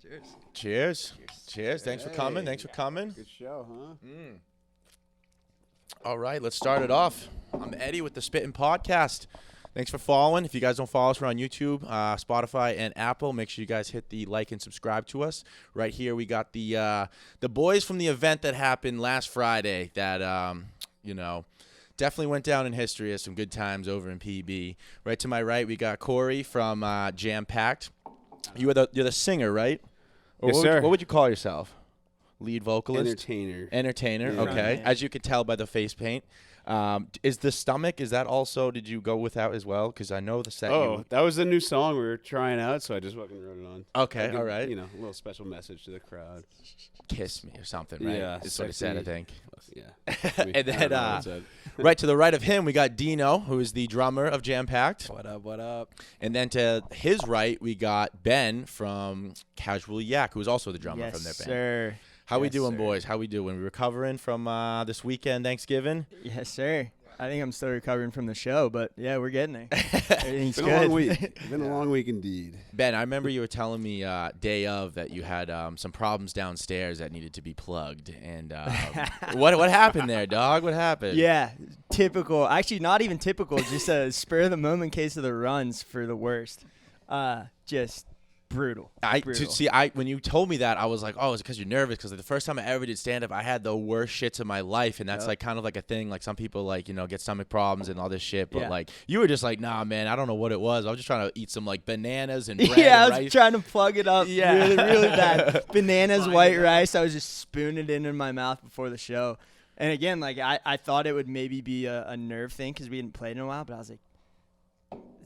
Cheers. Cheers. Cheers. Thanks for coming. Thanks for coming. Good show, huh? All right, let's start it off. I'm Eddie with the SPTN Podcast. Thanks for following. If you guys don't follow us, we're on YouTube, Spotify, and Apple. Make sure you guys hit the like and subscribe to us. Right here, we got the boys from the event that happened last Friday that, definitely went down in history as some good times over in PB. Right to my right, we got Corey from Jam Packed. You're the singer, right? Or Yes, what sir. What would you call yourself? Lead vocalist? Entertainer. Yeah. Okay. As you could tell by the face paint. Is the stomach, is that also, did you go without as well? Because I know the set. That was the new song we were trying out, so I just fucking wrote it on. Okay, all right. A little special message to the crowd. Kiss me or something, right? Yeah. Is what it said, I think. Yeah. And then right to the right of him, we got Dino, who is the drummer of Jam Packed. What up, what up? And then to his right, we got Ben from Casual Yak, who is also the drummer from their band. Sir. How we Yes, doing, sir. boys? How we doing? We recovering from this weekend, Thanksgiving? Yes, sir. I think I'm still recovering from the show, but yeah, we're getting there. Everything's Been good. a long week. Been a long week indeed. Ben, I remember you were telling me day of that you had some problems downstairs that needed to be plugged. And what happened there, dog? What happened? Yeah, typical. Actually, not even typical. Just a spur of the moment case of the runs for the worst. Just brutal. When you told me that, I was like, oh, it's because you're nervous. Because the first time I ever did stand up, I had the worst shits of my life, and that's like kind of like a thing. Like some people get stomach problems and all this shit, but like you were just like, nah, man, I don't know what it was. I was just trying to eat some like bananas and bread. Yeah, and I was rice. trying to plug it up. Yeah. really, really bad. Bananas, white rice. I was just spooning it in my mouth before the show. And again, like I thought it would maybe be a nerve thing because we hadn't played in a while, but I was like,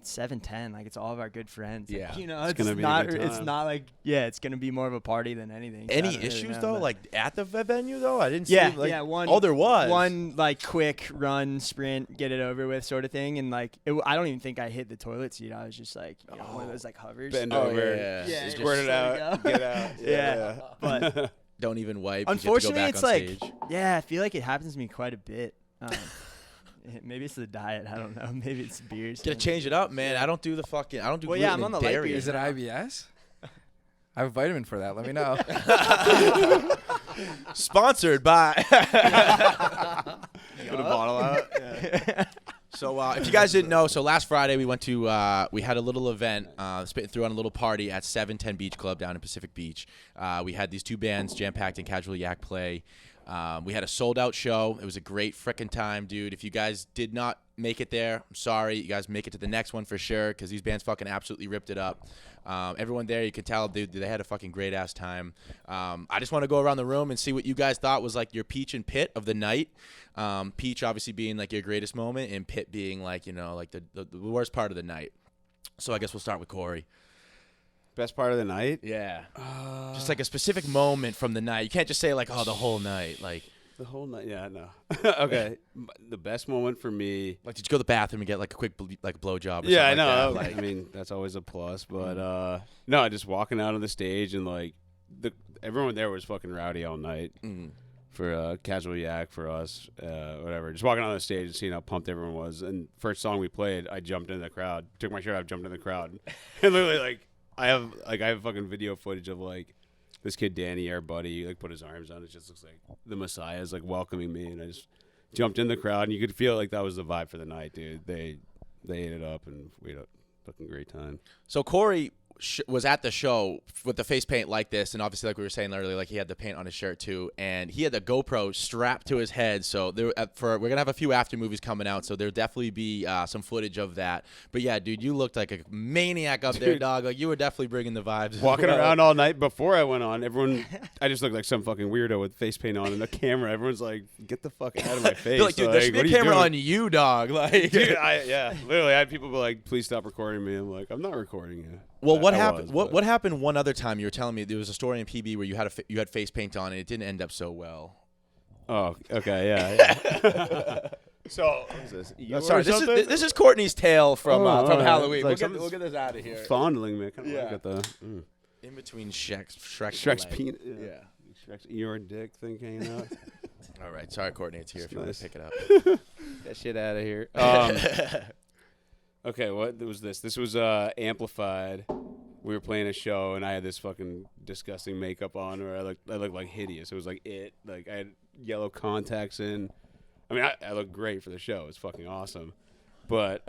it's 7:10, like it's all of our good friends. Yeah. Like, It's gonna be a good it's time. not like it's gonna be more of a party than anything. So I Any don't really issues know, though, but- like at the venue though? I didn't see. Yeah, one. Oh, there was one like quick run, sprint, get it over with, sort of thing. And like, I don't even think I hit the toilet seat. I was just like, one of those like hovers. Bend Oh, over. yeah. Yeah, Squirt it out. Get out. Yeah. But don't even wipe. 'cause you have to go unfortunately, back it's on like, stage. I feel like it happens to me quite a bit. Maybe it's the diet. I don't know. Maybe it's beers. Gotta change it up, man. I don't do Well, gluten yeah, I'm on and the light dairy. beers. Is it IBS? I have a vitamin for that. Let me know. Sponsored by. Put a bottle out. So if you guys didn't know, so last Friday we went to we had a little event, Spitting Through on a little party at 710 Beach Club down in Pacific Beach. We had these two bands, Jam Packed and Casual Yak, play. We had a sold-out show. It was a great frickin' time, dude. If you guys did not make it there, I'm sorry. You guys make it to the next one for sure because these bands fucking absolutely ripped it up. Everyone there, you could tell, dude, they had a fucking great-ass time. I just want to go around the room and see what you guys thought was, like, your peach and pit of the night. Peach obviously being, like, your greatest moment and pit being, like, like the worst part of the night. So I guess we'll start with Corey. Best part of the night? Yeah. Just like a specific moment from the night. You can't just say like, oh, the whole night. Like The whole night? Yeah, no. Okay. The best moment for me. did you go to the bathroom and get like a quick blowjob? Yeah, I know. Like that? Like, I mean, that's always a plus. But no, just walking out on the stage and like everyone there was fucking rowdy all night for Casual Yak, for us, whatever. Just walking on the stage and seeing how pumped everyone was. And first song we played, I jumped in the crowd, took my shirt off, jumped in the crowd, and literally like. I have fucking video footage of like this kid Danny, our buddy, like put his arms on. It just looks like the Messiah is like welcoming me, and I just jumped in the crowd, and you could feel like that was the vibe for the night, dude. They ate it up, and we had a fucking great time. so Corey was at the show with the face paint like this, and obviously like we were saying earlier, like he had the paint on his shirt too, and he had the GoPro strapped to his head. So we're gonna have a few after movies coming out, so there'll definitely be some footage of that. But yeah, dude, you looked like a maniac up there, dog. Like you were definitely bringing the vibes. Walking around all night before I went on, I just looked like some fucking weirdo with face paint on and a camera. Everyone's like, "Get the fuck out of my face!" They're like, dude, Like, there's what a are you camera doing? on you, dog. Like, Dude, literally, I had people be like, "Please stop recording me." I'm like, "I'm not recording you." well, what I happened? was, What happened one other time? You were telling me there was a story in PB where you had face paint on and it didn't end up so well. Oh, okay, yeah. So, what is this? You Sorry, or something? this is Courtney's tale from Oh, from right. Halloween. It's like We'll get this out of here. Fondling me. I kind of Yeah. look at the In between Shrek's Shrek's leg. penis. Yeah. Shrek's ear and dick thing hanging out. All right. Sorry, Courtney. It's here if you want Nice. to pick it up. That shit out of here. Okay, what was this? This was Amplified. we were playing a show, and I had this fucking disgusting makeup on, or I looked like hideous. It was like like I had yellow contacts in. I mean, I looked great for the show. It's fucking awesome. But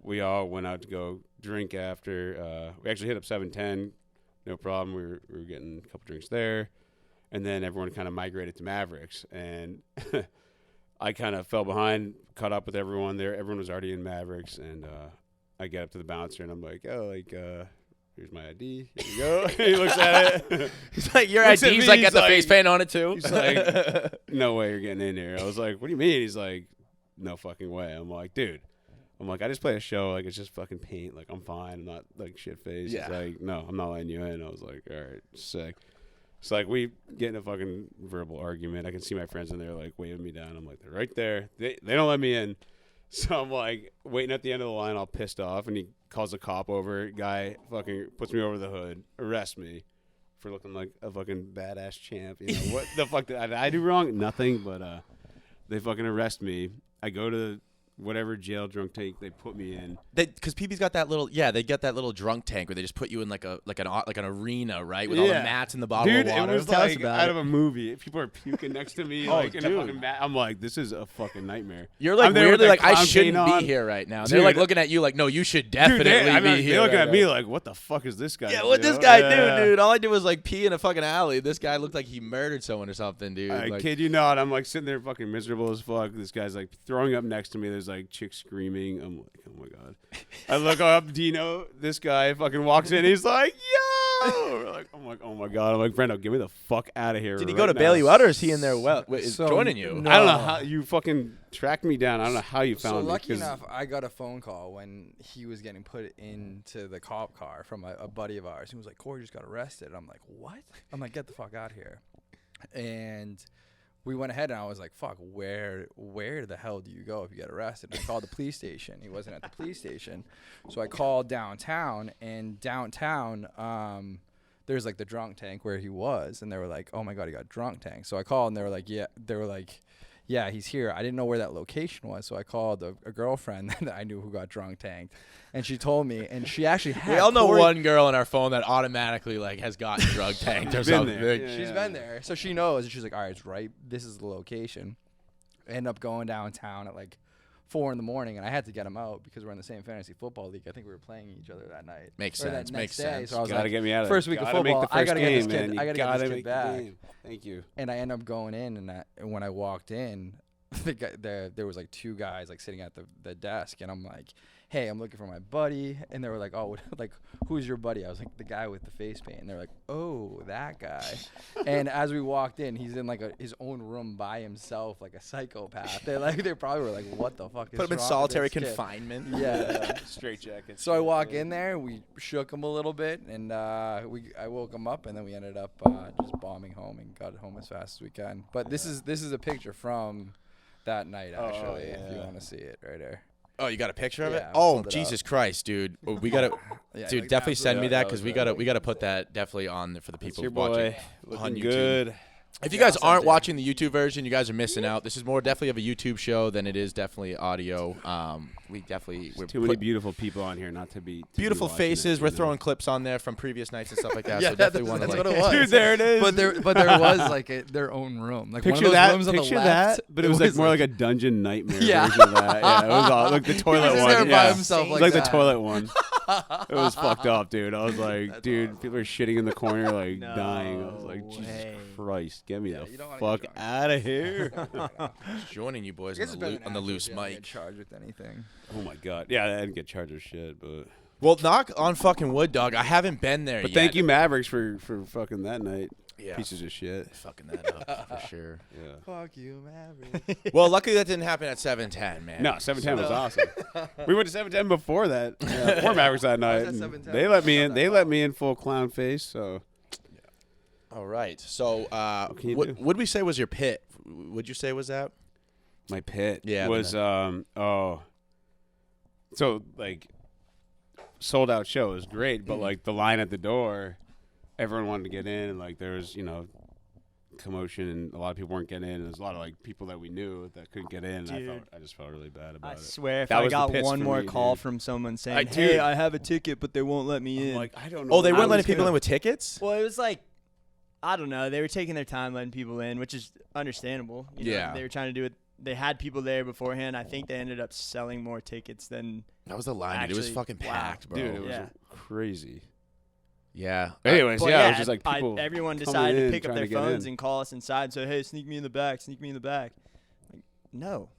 we all went out to go drink after. We actually hit up 710, no problem. We were getting a couple drinks there, and then everyone kind of migrated to Mavericks, and I kind of fell behind, caught up with everyone there. Everyone was already in Mavericks, and I get up to the bouncer, and I'm like, oh, like, here's my ID. Here you go. He looks at it. He's like, your Looks at ID's me, like he's got the like- face paint on it too. He's like, no way you're getting in here. I was like, what do you mean? He's like, no fucking way. I'm like, dude. I just played a show. Like, it's just fucking paint. Like, I'm fine. I'm not, like, shit-faced. Yeah. He's like, no, I'm not letting you in. I was like, all right, sick. So, like, we get in a fucking verbal argument. I can see my friends in there, like, waving me down. I'm like, they're right there. They don't let me in. So I'm, like, waiting at the end of the line, all pissed off. And he calls a cop over. Guy fucking puts me over the hood, arrests me for looking like a fucking badass champ. You know, what the fuck did I do wrong? Nothing, but they fucking arrest me. I go to whatever jail drunk tank they put me in. Because PB's got that little, they got that little drunk tank where they just put you in like an arena, right, with all the mats and the bottle Dude, of water. it was Tell us like about out it. of a movie. People are puking next to me, Oh, like in a dude. fucking mat. I'm like, this is a fucking nightmare. You're like I'm there with weirdly that like, I clown shouldn't paint be on. here right now. Dude, They're like looking at you like, no, you should Dude, definitely they're be here. looking right at me now. like, what the fuck is this guy? Yeah, what this guy do, dude? All I did was like pee in a fucking alley. This guy looked like he murdered someone or something, dude. I Like, kid you not. I'm like sitting there fucking miserable as fuck. This guy's like throwing up next to me. There's like chicks screaming. I'm like, oh my God. I look up, Dino. This guy fucking walks in. He's like, yo. We're like, I'm like, oh my God. I'm like, Brendo, get me the fuck out of here. did he right go to now. bail you out, or is he in there So, joining you? no. I don't know how you fucking tracked me down. I don't know how you found So me. lucky 'cause- enough, I got a phone call when he was getting put into the cop car from a buddy of ours. He was like, Corey just got arrested. I'm like, what? I'm like, get the fuck out of here. And we went ahead, and I was like, fuck, where the hell do you go if you get arrested? And I called the police station. He wasn't at the police station. So I called downtown, and downtown, there's like the drunk tank where he was, and they were like, oh my God, he got drunk tank. So I called, and they were like, yeah, he's here. I didn't know where that location was, so I called a girlfriend that I knew who got drunk tanked, and she told me, and she actually had We all know Corey- one girl on our phone that automatically like has gotten drug tanked or Been something. there. Like, Yeah. She's been there, so she knows, and she's like, all right, it's right. This is the location. I end up going downtown at like 4 a.m, and I had to get him out because we're in the same fantasy football league. I think we were playing each other that night. Makes or that sense, next makes day. sense. So I was Gotta like, get me out of first there. week of Gotta make football, the I first gotta get this game, kid- man. You I gotta get gotta this kid make the back. game. Thank you. and I end up going in, and when I walked in, there was like 2 guys like sitting at the desk, and I'm like, hey, I'm looking for my buddy, and they were like, oh, like, who's your buddy? I was like, the guy with the face paint, and they're like, oh, that guy. And as we walked in, he's in like his own room by himself, like a psychopath. They probably were like, what the fuck is Put him in wrong with solitary this kid? confinement. Yeah. Straight jacket. So I walk in there, we shook him a little bit, and I woke him up, and then we ended up just bombing home and got home as fast as we can. But this is a picture from that night, actually, if you yeah. want to see it right there. Oh, you got a picture of it? Yeah, I Oh, pulled it Jesus up. Christ, dude. We gotta, Yeah, dude. like Definitely send me absolutely. that because we gotta put that definitely on for the That's people your watching boy. on Looking YouTube. good. If you Yeah, guys I'll send aren't it. watching the YouTube version, you guys are missing out. This is more definitely of a YouTube show than it is definitely audio. We're Too many beautiful people on here not to be beautiful watching faces. it, We're you know? throwing clips on there from previous nights and stuff like that. Yeah, so definitely that's want to what like. it was. Dude, there it is. But there was like their own room, like Picture one of those that. rooms on the Picture left. that. But it was like more like a dungeon nightmare Yeah. version of that. Yeah, it was all, like the He toilet was one. there by Yeah. himself It was like like that. the toilet one. It was fucked up, dude. I was like, That's dude, awesome. people are shitting in the corner, like No dying. I was like, Jesus way. Christ, get me Yeah, the you don't wanna fuck get drunk. out of here. Joining you boys I guess it's better than on the after, loose you don't mic. get charged with anything. Oh my God. Yeah, I didn't get charged with shit, but Well, knock on fucking wood, dog. I haven't been there yet. thank you, Mavericks, for fucking that night. Yeah. Pieces of shit. Fucking that up for sure. Yeah. Fuck you, Maverick. Well, luckily that didn't happen at 710, man. No, 710 was awesome. We went to 710 before that. Before Mavericks that night. at and 710? They let me Not in. that They long. let me in full clown face. So All right. So, can you what do? would we say was your pit? Would you say was that? my pit Yeah, was so like sold out show was great, but like the line at the door, everyone wanted to get in, and like there was commotion and a lot of people weren't getting in. And there's a lot of like people that we knew that couldn't get in. Dude. I just felt really bad about I it. swear, if That I was the got piss one for more me, call dude. from someone saying, Dude. "Hey, I have a ticket, but they won't let me I'm in," like, I don't know. Oh, they what weren't I letting was people gonna- in with tickets? well, it was like, I don't know. They were taking their time letting people in, which is understandable. You know, Yeah. they were trying to do it. They had people there beforehand. I think they ended up selling more tickets than. That was the line, dude. It was Actually, fucking wow. packed, bro. Dude, it was Yeah. crazy. Yeah. Anyways, But yeah, it was just like people. everyone coming decided to in, pick up trying their to get phones in. and call us inside and say, "Hey, sneak me in the back, sneak me in the back." Like, no,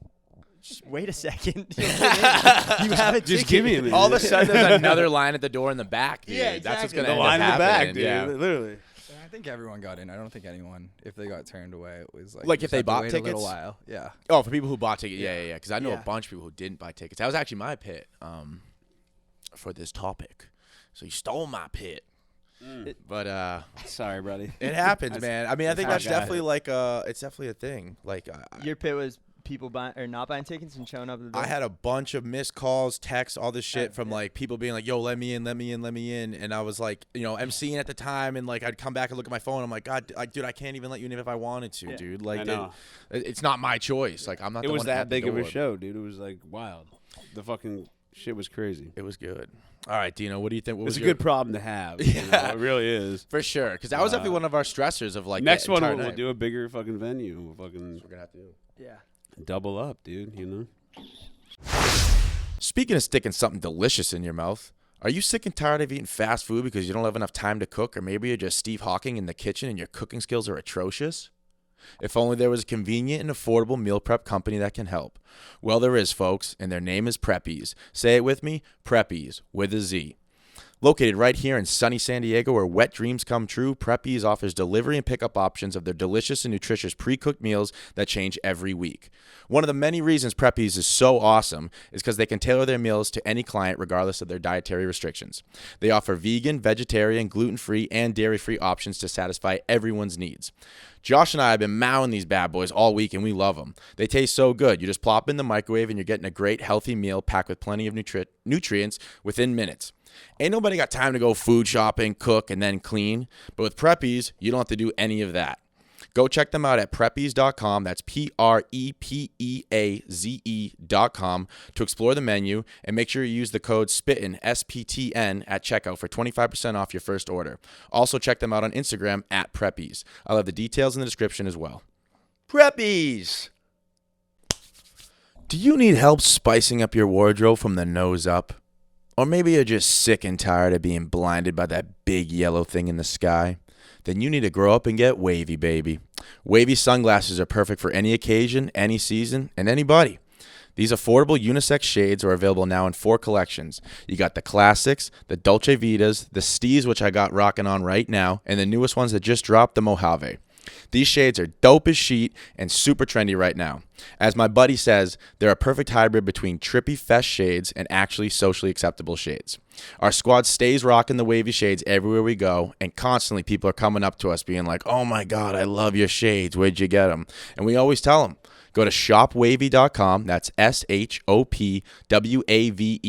just wait a second. You'll get in. You have a ticket. Just give me a minute. All of a sudden, there's another line at the door in the back, dude. Yeah, That's what's exactly. going to the end line in up the back, happening. dude. Yeah. Literally. I think everyone got in. I don't think anyone, if they got turned away, it was like Like you if they just had to bought wait tickets? a little while. Yeah. Oh, for people who bought tickets. Yeah. Because I know Yeah. a bunch of people who didn't buy tickets. That was actually my pit for this topic. So you stole my pit. But Sorry, buddy. it happens, man. I mean, I think That's that's how I got definitely like it's definitely a thing. Like Your pit was people buying or not buying tickets and showing up at the door. I had a bunch of missed calls, texts, all this shit from yeah. like people being like, "Yo, let me in," and I was like, emceeing at the time, and like I'd come back and look at my phone. I'm like, God, dude, I can't even let you in if I wanted to, Yeah. dude. Like, I know. it's not my choice. Like, I'm not. It the was one that at the big of a door. show, dude. It was like wild. The fucking shit was crazy. It was good. All right, Dino, what do you think? What It's was a your- good problem to have. Yeah. It really is. for sure, because that was definitely one of our stressors of like Next the one, entire we'll night. do a bigger fucking venue. We'll fucking We're gonna have to do. Yeah. double up, dude. You know. Speaking of sticking something delicious in your mouth, are you sick and tired of eating fast food because you don't have enough time to cook, or maybe you're just Steve Hawking in the kitchen and your cooking skills are atrocious? If only there was a convenient and affordable meal prep company that can help. Well, there is, folks, and their name is Preppies. Say it with me, Preppies, with a Z. Located right here in sunny San Diego where wet dreams come true, Preppies offers delivery and pickup options of their delicious and nutritious pre-cooked meals that change every week. One of the many reasons Preppies is so awesome is because they can tailor their meals to any client regardless of their dietary restrictions. They offer vegan, vegetarian, gluten-free, and dairy-free options to satisfy everyone's needs. Josh and I have been mowing these bad boys all week, and we love them. They taste so good. You just plop in the microwave, and you're getting a great, healthy meal packed with plenty of nutrients within minutes. Ain't nobody got time to go food shopping, cook, and then clean. But with Preppies, you don't have to do any of that. Go check them out at preppies.com. That's PREPEAZE.com to explore the menu, and make sure you use the code SPTN, SPTN, at checkout for 25% off your first order. Also check them out on Instagram at Preppies. I'll have the details in the description as well. Preppies! Do you need help spicing up your wardrobe from the nose up? Or maybe you're just sick and tired of being blinded by that big yellow thing in the sky? Then you need to grow up and get wavy, baby. Wavy sunglasses are perfect for any occasion, any season, and anybody. These affordable unisex shades are available now in 4 collections. You got the classics, the Dolce Vitas, the Stees, which I got rocking on right now, and the newest ones that just dropped, the Mojave. These shades are dope as shit and super trendy right now. As my buddy says, they're a perfect hybrid between trippy fest shades and actually socially acceptable shades. Our squad stays rocking the wavy shades everywhere we go, and constantly people are coming up to us being like, "Oh my God, I love your shades. Where'd you get them?" And we always tell them, go to shopwavy.com. That's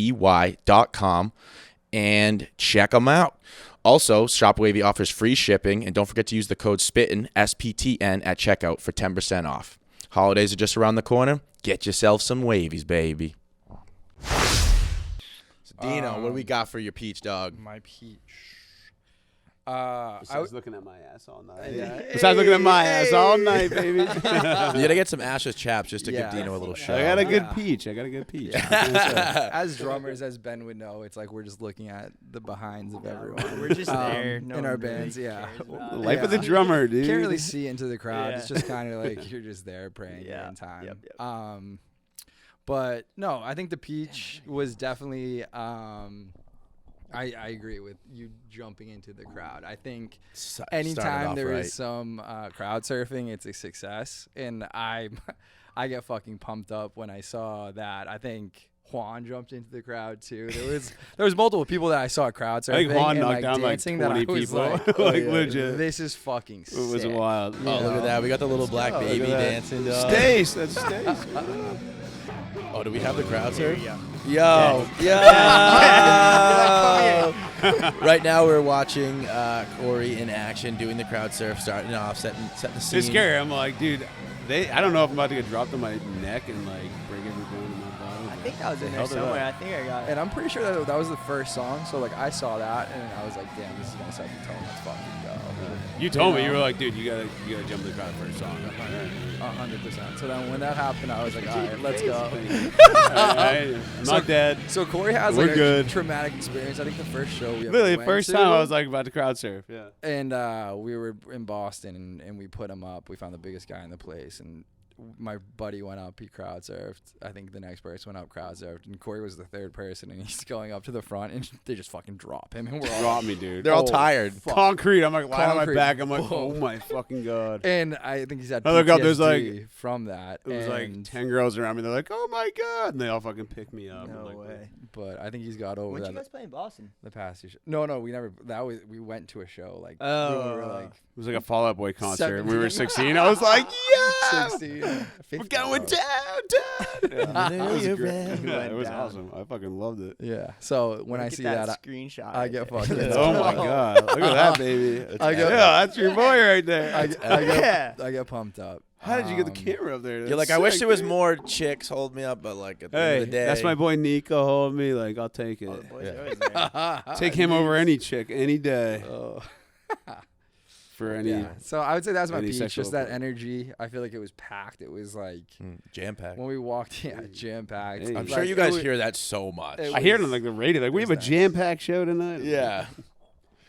SHOPWAVEY.com and check them out. Also, Shop Wavy offers free shipping, and don't forget to use the code SPTN, SPTN, at checkout for 10% off. Holidays are just around the corner. Get yourself some wavies, baby. So, Dino, what do we got for your peach dog? My peach. Besides looking at my ass all night. Besides looking at my ass all night, baby. You gotta get some Ashes chaps just to Yeah. give Dino a little show. I got a good Yeah. peach. As drummers, as Ben would know, it's like we're just looking at the behinds of everyone. We're just there. in No our one really bands, yeah. cares about The it. life of the Yeah. drummer, dude. Can't really see into the crowd. Yeah. It's just kind of like you're just there praying Yeah. in time. Yep, yep. But no, I think the peach was definitely. I agree with you jumping into the crowd. I think anytime there is some crowd surfing, it's a success, and I get fucking pumped up when I saw that. I think Juan jumped into the crowd too. There was multiple people that I saw crowd surfing. I think Juan and, knocked down like dancing 20 that I was people. Like, Legit. This is fucking sick. It was wild. Oh, look at that. We got the little black go. baby Look at that. dancing, dog. Stace. That's Stace. Oh, do we have the crowd surf? Yeah. Yo. Right now we're watching Corey in action doing the crowd surf, starting off, setting the scene. It's scary. I'm like, dude, I don't know if I'm about to get dropped on my neck and like break every bone in my body. I think that was in there Held it somewhere. I up. think I got it. And I'm pretty sure that was the first song. So like I saw that and I was like, damn, this is gonna set the tone. Let's fucking go. You told me, you were like, dude, you gotta jump the crowd first song. 100%. So then when that happened, I was like, all right, let's go. I'm not dead. So Corey has We're like good. a traumatic experience. I think the first show we ever Literally, went first to, time I was like about to crowd surf. Yeah. and we were in Boston and we put him up. We found the biggest guy in the place and my buddy went up, he crowd surfed. I think the next person went up, crowd surfed, and Corey was the third person, and he's going up to the front, and they just fucking drop him, and we're all Drop me, dude. They're all Oh, tired. fuck. Concrete. I'm like lying on my Concrete. back. I'm like, Boom. oh my fucking god. And I think he's had I look up, there's, PTSD like- from that. It was like and- 10 girls around me. They're like, oh my god, and they all fucking pick me up. No I'm like, way. but I think he's got over When did that you guys play in Boston? the past year. No, we never. We went to a show like Oh. when we were like It was like a Fall Out Boy concert. and we were 17. 16. I was like, yeah, 16. we're 15, going bro. down. Yeah. It was You're great. red. Yeah, it Went was down. awesome. I fucking loved it. Yeah. So when I Look at see that that, screenshot, I get right fucking. there. Oh my god, look at that baby. I yeah, go- that's your boy right there. I Yeah. get pumped up. How did you get the Um, camera up there? You're like, That's I wish sick, there was dude. more chicks hold me up, but like at the end Hey, of the day, that's my boy Nico. Hold me, like I'll take it. Oh, the boys Yeah. are always there. Take him over any chick any day Oh. for any. Yeah. So I would say that's my Any beach. sexual Just that appeal. energy. I feel like it was packed. It was like jam packed. when we walked, jam packed. Hey. I'm sure you guys hear that so much. it I hear it was- on like the radio. Like we have a it was nice. jam-packed show tonight. Yeah,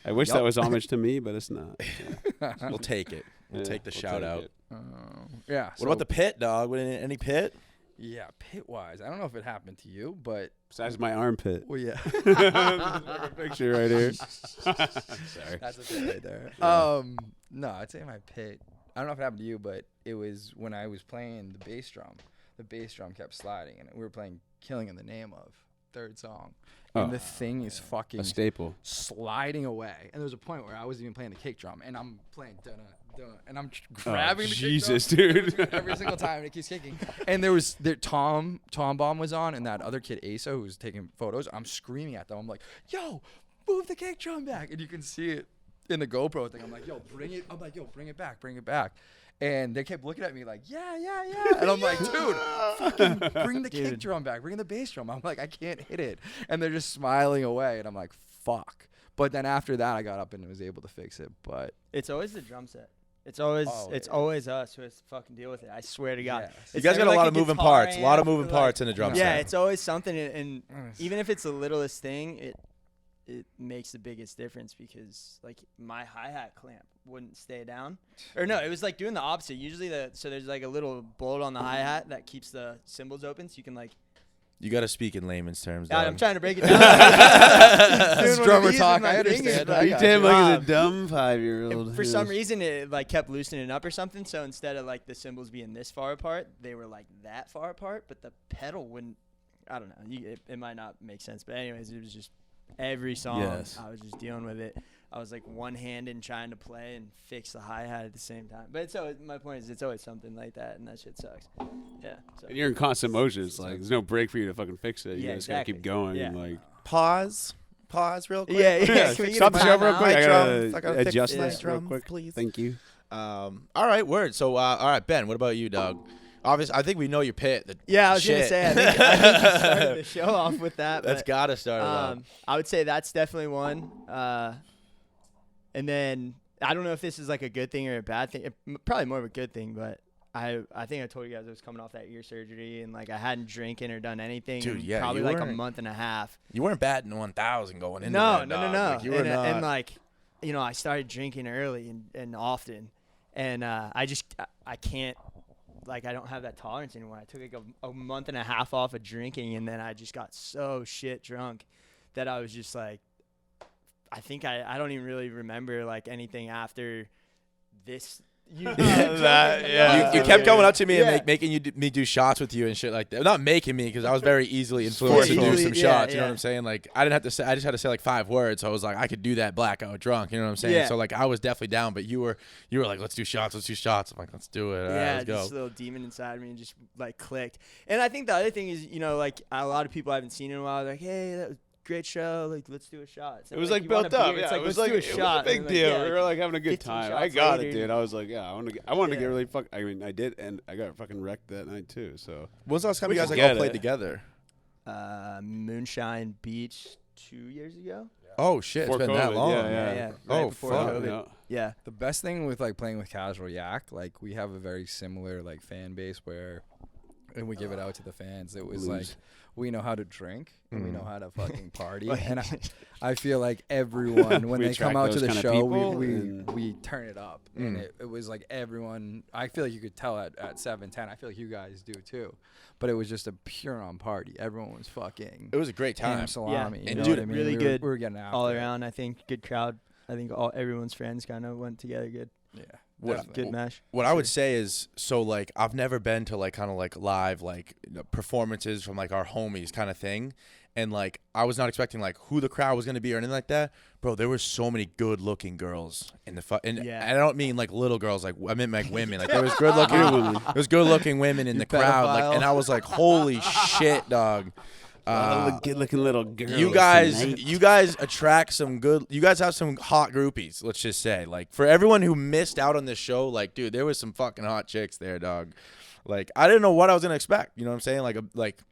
I wish Yup. that was homage to me, but it's not. we'll take it. We'll Yeah, take the we'll shout take out. it. Yeah. What about the pit, dog? Any pit? Yeah, pit wise. I don't know if it happened to you, but Besides my armpit. well, yeah. Picture right here. Sorry. That's a pit right there. No, I'd say my pit. I don't know if it happened to you, but it was when I was playing the bass drum. The bass drum kept sliding, and we were playing "Killing in the Name of" third song, and Oh. the thing is fucking A staple. sliding away. And there was a point where I wasn't even playing the kick drum, and I'm playing and I'm grabbing the Jesus, kick drum dude. every single time, and it keeps kicking. And Tom Bomb was on, and that other kid Asa who was taking photos. I'm screaming at them. I'm like, "Yo, move the kick drum back!" And you can see it in the GoPro thing. I'm like, "Yo, bring it!" I'm like, "Yo, bring it back, bring it back." And they kept looking at me like, yeah. And I'm like, dude, fucking bring the kick drum back. Bring the bass drum. I'm like, I can't hit it. And they're just smiling away. And I'm like, fuck. But then after that, I got up and was able to fix it. But It's always the drum set. It's always Always. always us who has to fucking deal with it. I swear to God. Yes. It's You guys got never a like lot of moving guitar parts. A lot of amp moving or, like- parts in the drum Yeah, set. it's always something, and even if it's the littlest thing, it makes the biggest difference because like my hi-hat clamp wouldn't stay down, or no, it was like doing the opposite. Usually so there's like a little bolt on the hi-hat that keeps the cymbals open, so you can like. You got to speak in layman's terms. God, dog. I'm trying to break it down. It's Doing one of drummer these talk. with my I fingers, understand. but- I You got damn you. like a dumb 5-year-old. For some reason, it like kept loosening up or something. So instead of like the cymbals being this far apart, they were like that far apart. But the pedal wouldn't. I don't know. It might not make sense. But anyways, it was just every song. Yes. I was just dealing with it. I was like one-handed trying to play and fix the hi-hat at the same time. But it's always, my point is it's always something like that, and that shit sucks. Yeah. So. And you're in constant motion. It's like there's no break for you to fucking fix it. You Yeah, just gotta keep exactly. going. Yeah. And like Pause real quick. Yeah. Yeah, Can we get stop a the show real timeout? quick. I Drum. gotta I gotta fix adjust my this real drum, quick, please. Thank you. All right, word. So, all right, Ben. What about you, dog? Obviously, I think we know your pit. Yeah, I was Shit. gonna say. I think you started the show off with that. That's but, gotta start it off. I would say that's definitely one. And then I don't know if this is like a good thing or a bad thing. Probably more of a good thing, but I think I told you guys I was coming off that ear surgery and like I hadn't drinking or done anything. Dude, in yeah, probably you like a weren't- month and a half. You weren't batting 1,000 going into No. that, dog. Like, you were and, not. and like, you know, I started drinking early and often, and I can't. Like, I don't have that tolerance anymore. I took like a month and a half off of drinking, and then I just got so shit drunk that I was just like, I think I don't even really remember like anything after this You, You kept going up to me and making me do shots with you and shit like that. Not making me, because I was very easily influenced to do some shots. You know what I'm saying? Like, I didn't have to say. I just had to say like 5 words. So I was like, I could do that blackout drunk. You know what I'm saying? Yeah. So like, I was definitely down. But you were like, let's do shots. Let's do shots. I'm like, let's do it. All right, let's go. This little demon inside me and just like clicked. And I think the other thing is, like a lot of people I haven't seen in a while. Like, hey, that was great show, like let's do a shot. It was like built up. Yeah, it was like a big deal. We were like having a good time. I got it, dude. I was like, I wanted to get really fuck. I mean, I did, and I got fucking wrecked that night too. So when's the last time you guys like all played together? Moonshine Beach 2 years ago. Oh shit, it's been that long. Yeah. Oh fuck. COVID. Yeah. The best thing with like playing with Casual Yak, like we have a very similar like fan base and we give it out to the fans. It was like we know how to drink and we know how to fucking party. And I feel like everyone, when they come out to the show, we turn it up. And it was like everyone, I feel like you could tell at 7:10. I feel like you guys do too. But it was just a pure on party. Everyone was fucking. It was a great time. Ham salami. Yeah. You know Dude, what I mean? really good. We were getting out all around. I think good crowd. I think everyone's friends kind of went together good. Yeah. Good mesh. What I would say is, so like I've never been to like kind of like live like performances from like our homies kind of thing, and like I was not expecting like who the crowd was gonna be or anything like that. Bro, there were so many good looking girls in the and I don't mean like little girls, like I meant like women. Like there was good looking women. There was good looking women in the crowd, like, and I was like, holy shit, dog. Good looking little girls. You guys attract some good. You guys have some hot groupies. Let's just say, like, for everyone who missed out on this show, like, dude, there was some fucking hot chicks there, dog. Like, I didn't know what I was gonna expect. You know what I'm saying? Like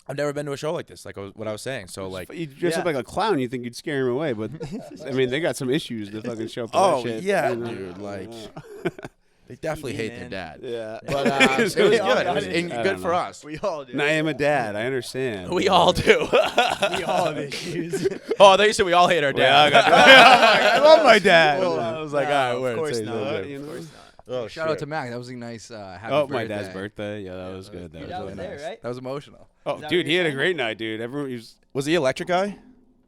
I've never been to a show like this. Like what I was saying. So like, you dress up like a clown, you think you'd scare him away, but I mean, they got some issues to fucking show up. Oh that shit, yeah, you know? dude. Like. They definitely hate their dad. Yeah. But it was good. It was good for us. We all do. And I am a dad. I understand. We all do. We all have issues. Oh, they said we all hate our dad. I love my dad. I was like, all right, of course not. Of course not. Oh, Shout out to Mac. That was a nice happy birthday. My dad's birthday. Yeah, that was good. That was really nice. Right? That was emotional. Oh, dude, he had a great night, dude. Everyone was he electric guy?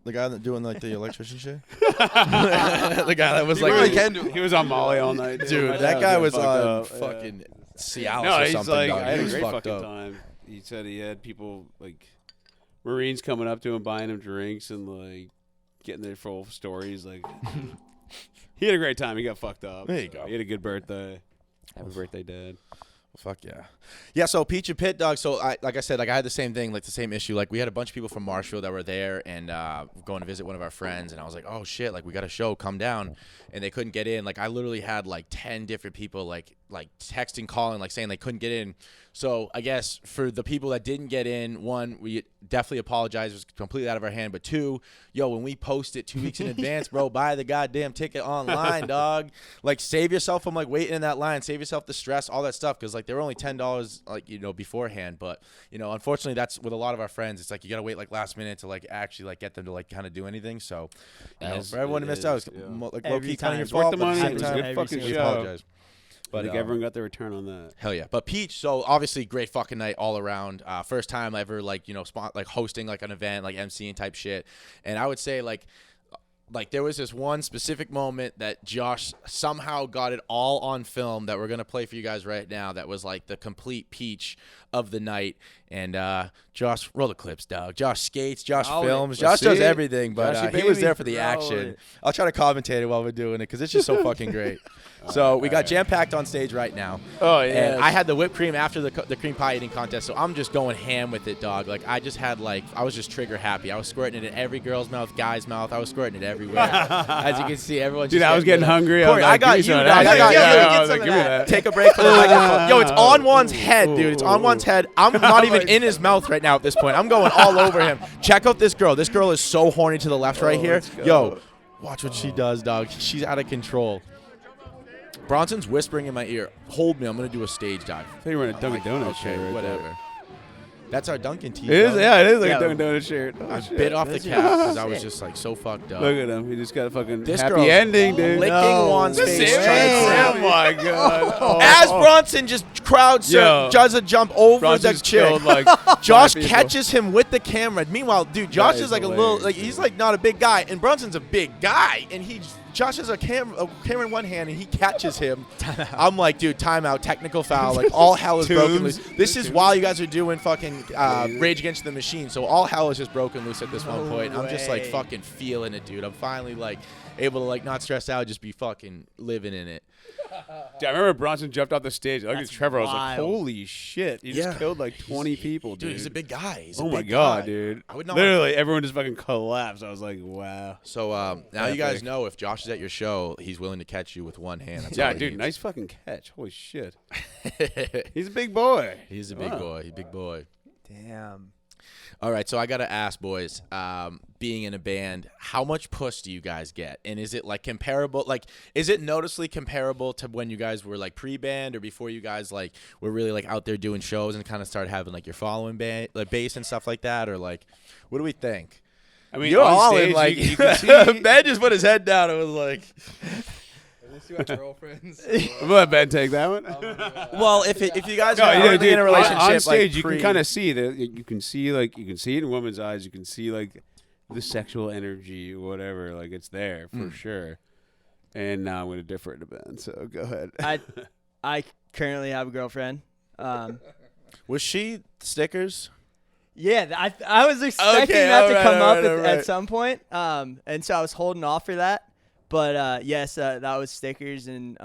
The guy that doing like the electrician shit? The guy that was he like really he was on Molly all night. Dude, that guy was on fucking Cialis or he's something. like, dog. I had He a was great fucked fucking up. time. He said he had people like Marines coming up to him, buying him drinks, and like getting their full stories. Like he had a great time. He got fucked up. There you go. He had a good birthday. Happy birthday, Dad. Fuck yeah. Yeah, so Peach and Pit, dog. So, like I said, like I had the same thing, like the same issue. Like we had a bunch of people from Marshall that were there and going to visit one of our friends. And I was like, oh, shit, like we got a show. Come down. And they couldn't get in. Like I literally had like 10 different people like texting, calling, like saying they couldn't get in. So I guess for the people that didn't get in, one, we definitely apologize. It was completely out of our hand. But two, when we post it 2 weeks in advance, bro, buy the goddamn ticket online, dog. Like save yourself from like waiting in that line. Save yourself the stress, all that stuff. Because like they were only $10 like, beforehand. But, unfortunately that's with a lot of our friends. It's like you got to wait like last minute to like actually like get them to like kind of do anything. So, for everyone who missed out, it's like low-key kind of your fault. Worth the money. But at It the was same a time, good fucking we show. apologize. But like everyone got their return on that. Hell yeah. But Peach, so obviously great fucking night all around. First time ever like, hosting like an event, like MCing type shit. And I would say like there was this one specific moment that Josh somehow got it all on film that we're going to play for you guys right now. That was like the complete Peach of the night. And Josh, roll the clips, dog. Josh skates, Josh films, Josh does everything, but he was there for the action. I'll try to commentate it while we're doing it because it's just so fucking great. So we got jam-packed on stage right now. Oh, yeah. And I had the whipped cream after the cream pie eating contest, so I'm just going ham with it, dog. Like, I just had, I was just trigger happy. I was squirting it in every girl's mouth, guy's mouth. I was squirting it everywhere. As you can see, everyone just... Dude, I was getting hungry. Corey, I got you, dog. I got you. Yeah. Take a break from the microphone. Yo, it's on one's head, dude. It's on one's head. I'm not even in his mouth right now at this point. I'm going all over him. Check out this girl. This girl is so horny to the left right here. Yo, watch what she does, dog. She's out of control. Bronson's whispering in my ear, hold me, I'm going to do a stage dive. I thought you were in a Dunkin' Donuts shirt. Okay, Right whatever. there. That's our Dunkin' tee. It is, dog. it is like a Dunkin' Donuts shirt. I bit off the cap because I was just so fucked up. Look at him. He just got a fucking This happy girl's ending, dude. licking Juan's face. Oh, my God. As Bronson just does a jump over the chick, Josh catches him with the camera. Meanwhile, dude, Josh is like a little, he's like not a big guy, and Bronson's a big guy, and he just Josh has a camera in one hand and he catches him. I'm like, dude, timeout, technical foul. Like all hell is broken loose. This is while you guys are doing fucking Rage Against the Machine. So all hell is just broken loose at this one point. I'm just like fucking feeling it, dude. I'm finally like able to like not stress out, just be fucking living in it. Dude, I remember Bronson jumped off the stage. I looked at That's Trevor. I was like, wild. holy shit. He just killed like 20 people, dude. He's a big guy. He's a Oh my big god, guy. dude. I would not Literally, everyone just fucking collapsed. I was like, wow. So now you guys know if Josh is at your show, he's willing to catch you with one hand. That's all Yeah, he dude, needs. nice fucking catch. Holy shit. He's a big boy. He's a big boy. He's a big boy. Damn. All right, so I gotta ask, boys. Being in a band, how much puss do you guys get? And is it like comparable? Like, is it noticeably comparable to when you guys were like pre-band or before you guys like were really like out there doing shows and kind of started having like your following band, like bass and stuff like that? Or like, what do we think? I mean, You're on all stage, in like you can see. Ben just put his head down. It was like, You have girlfriends. I'm let Ben take that one. well, if you guys No, are yeah, already dude, in a relationship, on stage, like you pre- can kind of see that. You can see it in women's eyes. You can see like the sexual energy, whatever. Like it's there for sure. And now I'm gonna differ to Ben. So go ahead. I currently have a girlfriend. Was she stickers? Yeah, I was expecting Okay, that to alright, come up alright. at some point. And so I was holding off for that. But yes, that was stickers, and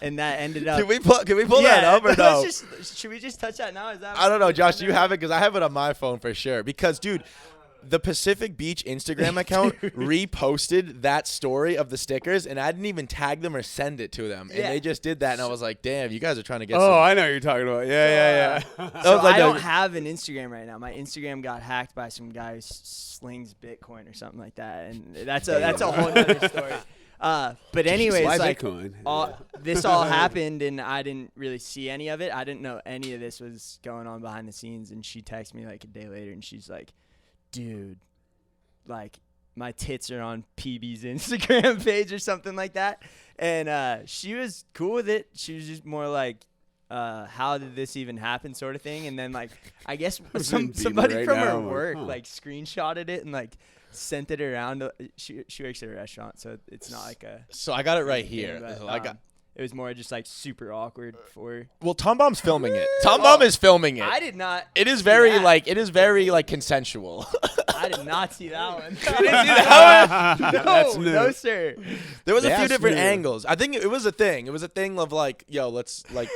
and that ended up. Can we pull that up or no? Should we just touch that now? Is that? I don't know, Josh. Do you have it? Because I have it on my phone for sure. Because, dude, the Pacific Beach Instagram account reposted that story of the stickers, and I didn't even tag them or send it to them. And Yeah. they just did that, and I was like, damn, you guys are trying to get Oh, some. I know what you're talking about. Yeah. So was like I don't a- have an Instagram right now. My Instagram got hacked by some guy who slings Bitcoin or something like that, and that's a whole other story. But anyways, Why like Bitcoin? this all happened, and I didn't really see any of it. I didn't know any of this was going on behind the scenes. And she texted me like a day later, and she's like, "Dude, like my tits are on PB's Instagram page or something like that." And she was cool with it. She was just more like, how did this even happen sort of thing. And then like I guess somebody right from now, her I'm like, work huh. like screenshotted it and like sent it around. She works at a restaurant, so it's not like a So I got it right thing, here. but, So I got. it was more just like super awkward for. Well, Tom Bomb's filming it. Tom Bomb is filming it. I did not. It is see very that. consensual. I did not see that one. That's No, new. no, sir. There was a few That's different new. angles. I think it was a thing. It was a thing of like, yo, let's like,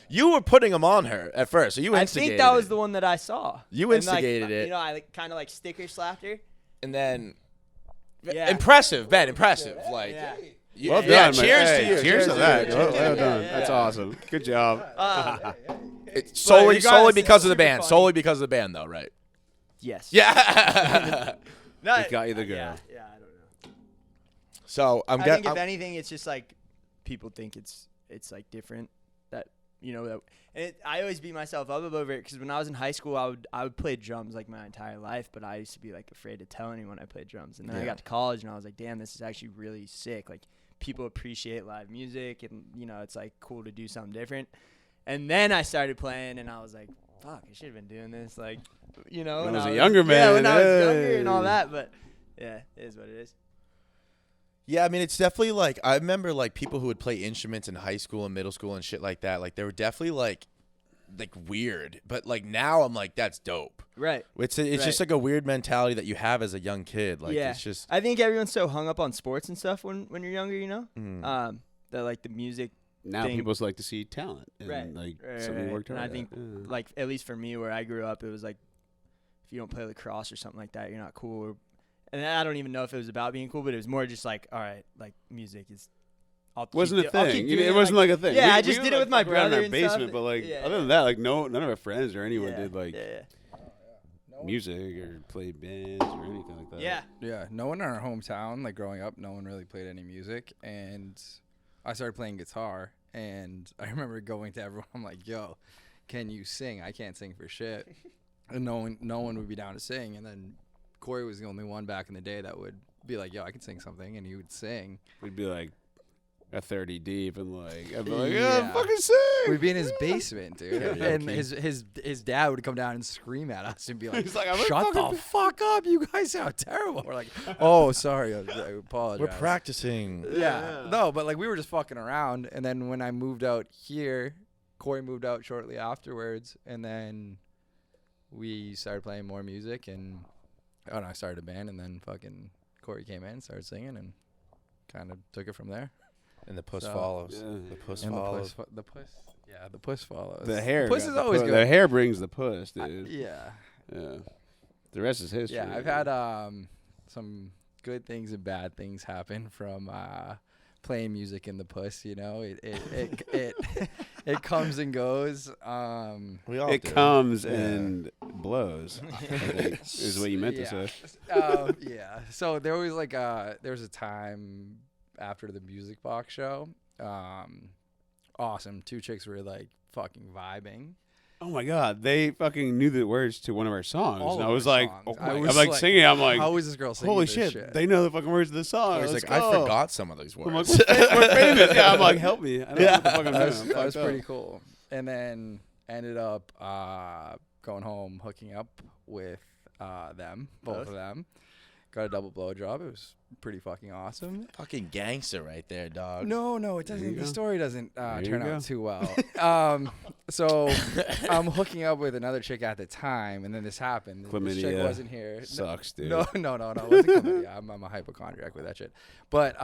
you were putting them on her at first, so you I instigated think that was it. the one that I saw. You And, like, instigated it. You know, I like kind of like sticker slapped her. And then, Yeah. impressive, Ben, impressive. Like, Yeah. Well yeah, done, man. cheers Hey, to you. Cheers to that. you. Well done. yeah. That's awesome. Good job. It's solely you guys- because of the super band. funny. Solely because of the band, though, right? Yes. Yeah. No, It got you the girl. Yeah, I don't know. So I think if anything, it's just like people think it's like different. That you know that. And I always beat myself up over it because when I was in high school, I would play drums like my entire life, but I used to be like afraid to tell anyone I played drums. And then I Yeah. got to college and I was like, damn, this is actually really sick. Like people appreciate live music, and you know it's like cool to do something different. And then I started playing, and I was like, fuck, I should have been doing this. Like, you know, When when I was I a younger Yeah, man, when I was younger and all hey. that. But yeah, it is what it is. Yeah, I mean, it's definitely like I remember like people who would play instruments in high school and middle school and shit like that. Like they were definitely like weird, but like now I'm like that's dope. Right. It's Right. just like a weird mentality that you have as a young kid. Like yeah. it's just I think everyone's so hung up on sports and stuff when you're younger, you know, Mm. that like the music, Now thing. people like to see talent. And Right. like Right, something right. worked And hard I think at. Yeah. like at least for me where I grew up, it was like if you don't play lacrosse or something like that, you're not cool. And I don't even know if it was about being cool, but it was more just like, all right, like music is. Wasn't a I'll keep thing. doing It wasn't like a thing. Yeah, We- I we just would, did it like, with my fuck around in brother our and basement, stuff. but like Yeah, other yeah. than that, like none of our friends or anyone Yeah, did like yeah, music or played bands or anything like that. yeah. Yeah, no one in our hometown, like growing up, no one really played any music. And I started playing guitar, and I remember going to everyone, I'm like, yo, can you sing? I can't sing for shit. And no one would be down to sing. And then Corey was the only one back in the day that would be like, yo, I can sing something. And he would sing. We'd be like, a 30 deep and like I'd be like, Yeah. fucking sick. We'd be in his basement, dude, and Karaoke. his dad would come down and scream at us and be like, He's like, I'm gonna "Shut fucking the fuck up! You guys sound terrible." We're like, "Oh, sorry, I apologize." We're practicing. Yeah. No, but like we were just fucking around, and then when I moved out here, Corey moved out shortly afterwards, and then we started playing more music, and I started a band, and then fucking Corey came in, started singing, and kind of took it from there. And the puss So- follows. Yeah. The puss And follows. the puss, yeah, the puss follows. The hair. Puss got is the always pu- good. The hair brings the puss, dude. Yeah. Yeah. The rest is history. Yeah, I've had some good things and bad things happen from playing music in the puss. You know, it comes and goes. We all It do. comes Yeah. and blows. I think is what you meant to say. Yeah. So there was like there was a time after the Music Box show. Awesome. Two chicks were like fucking vibing. Oh my god, they fucking knew the words to one of our songs. All And I of was our like, songs. oh I my, was I'm like like, singing. I'm like, how is this girl singing holy this shit, they know the fucking words of the song. I was Let's like, I go. forgot some of these I'm words. like, we're famous. Yeah, I'm like, help me. I don't know what the fuck I'm That doing. was, I'm that was fucked pretty up. cool. And then ended up going home, hooking up with them, both of them. Got a double blowjob. It was pretty fucking awesome. Fucking gangster right there, dog. No, it There doesn't. you The go. story doesn't There you turn go. out too well. So I'm hooking up with another chick at the time, and then this happened. This chick Chlamydia wasn't here. Sucks, dude. No. It wasn't chlamydia. I'm a hypochondriac with that shit. But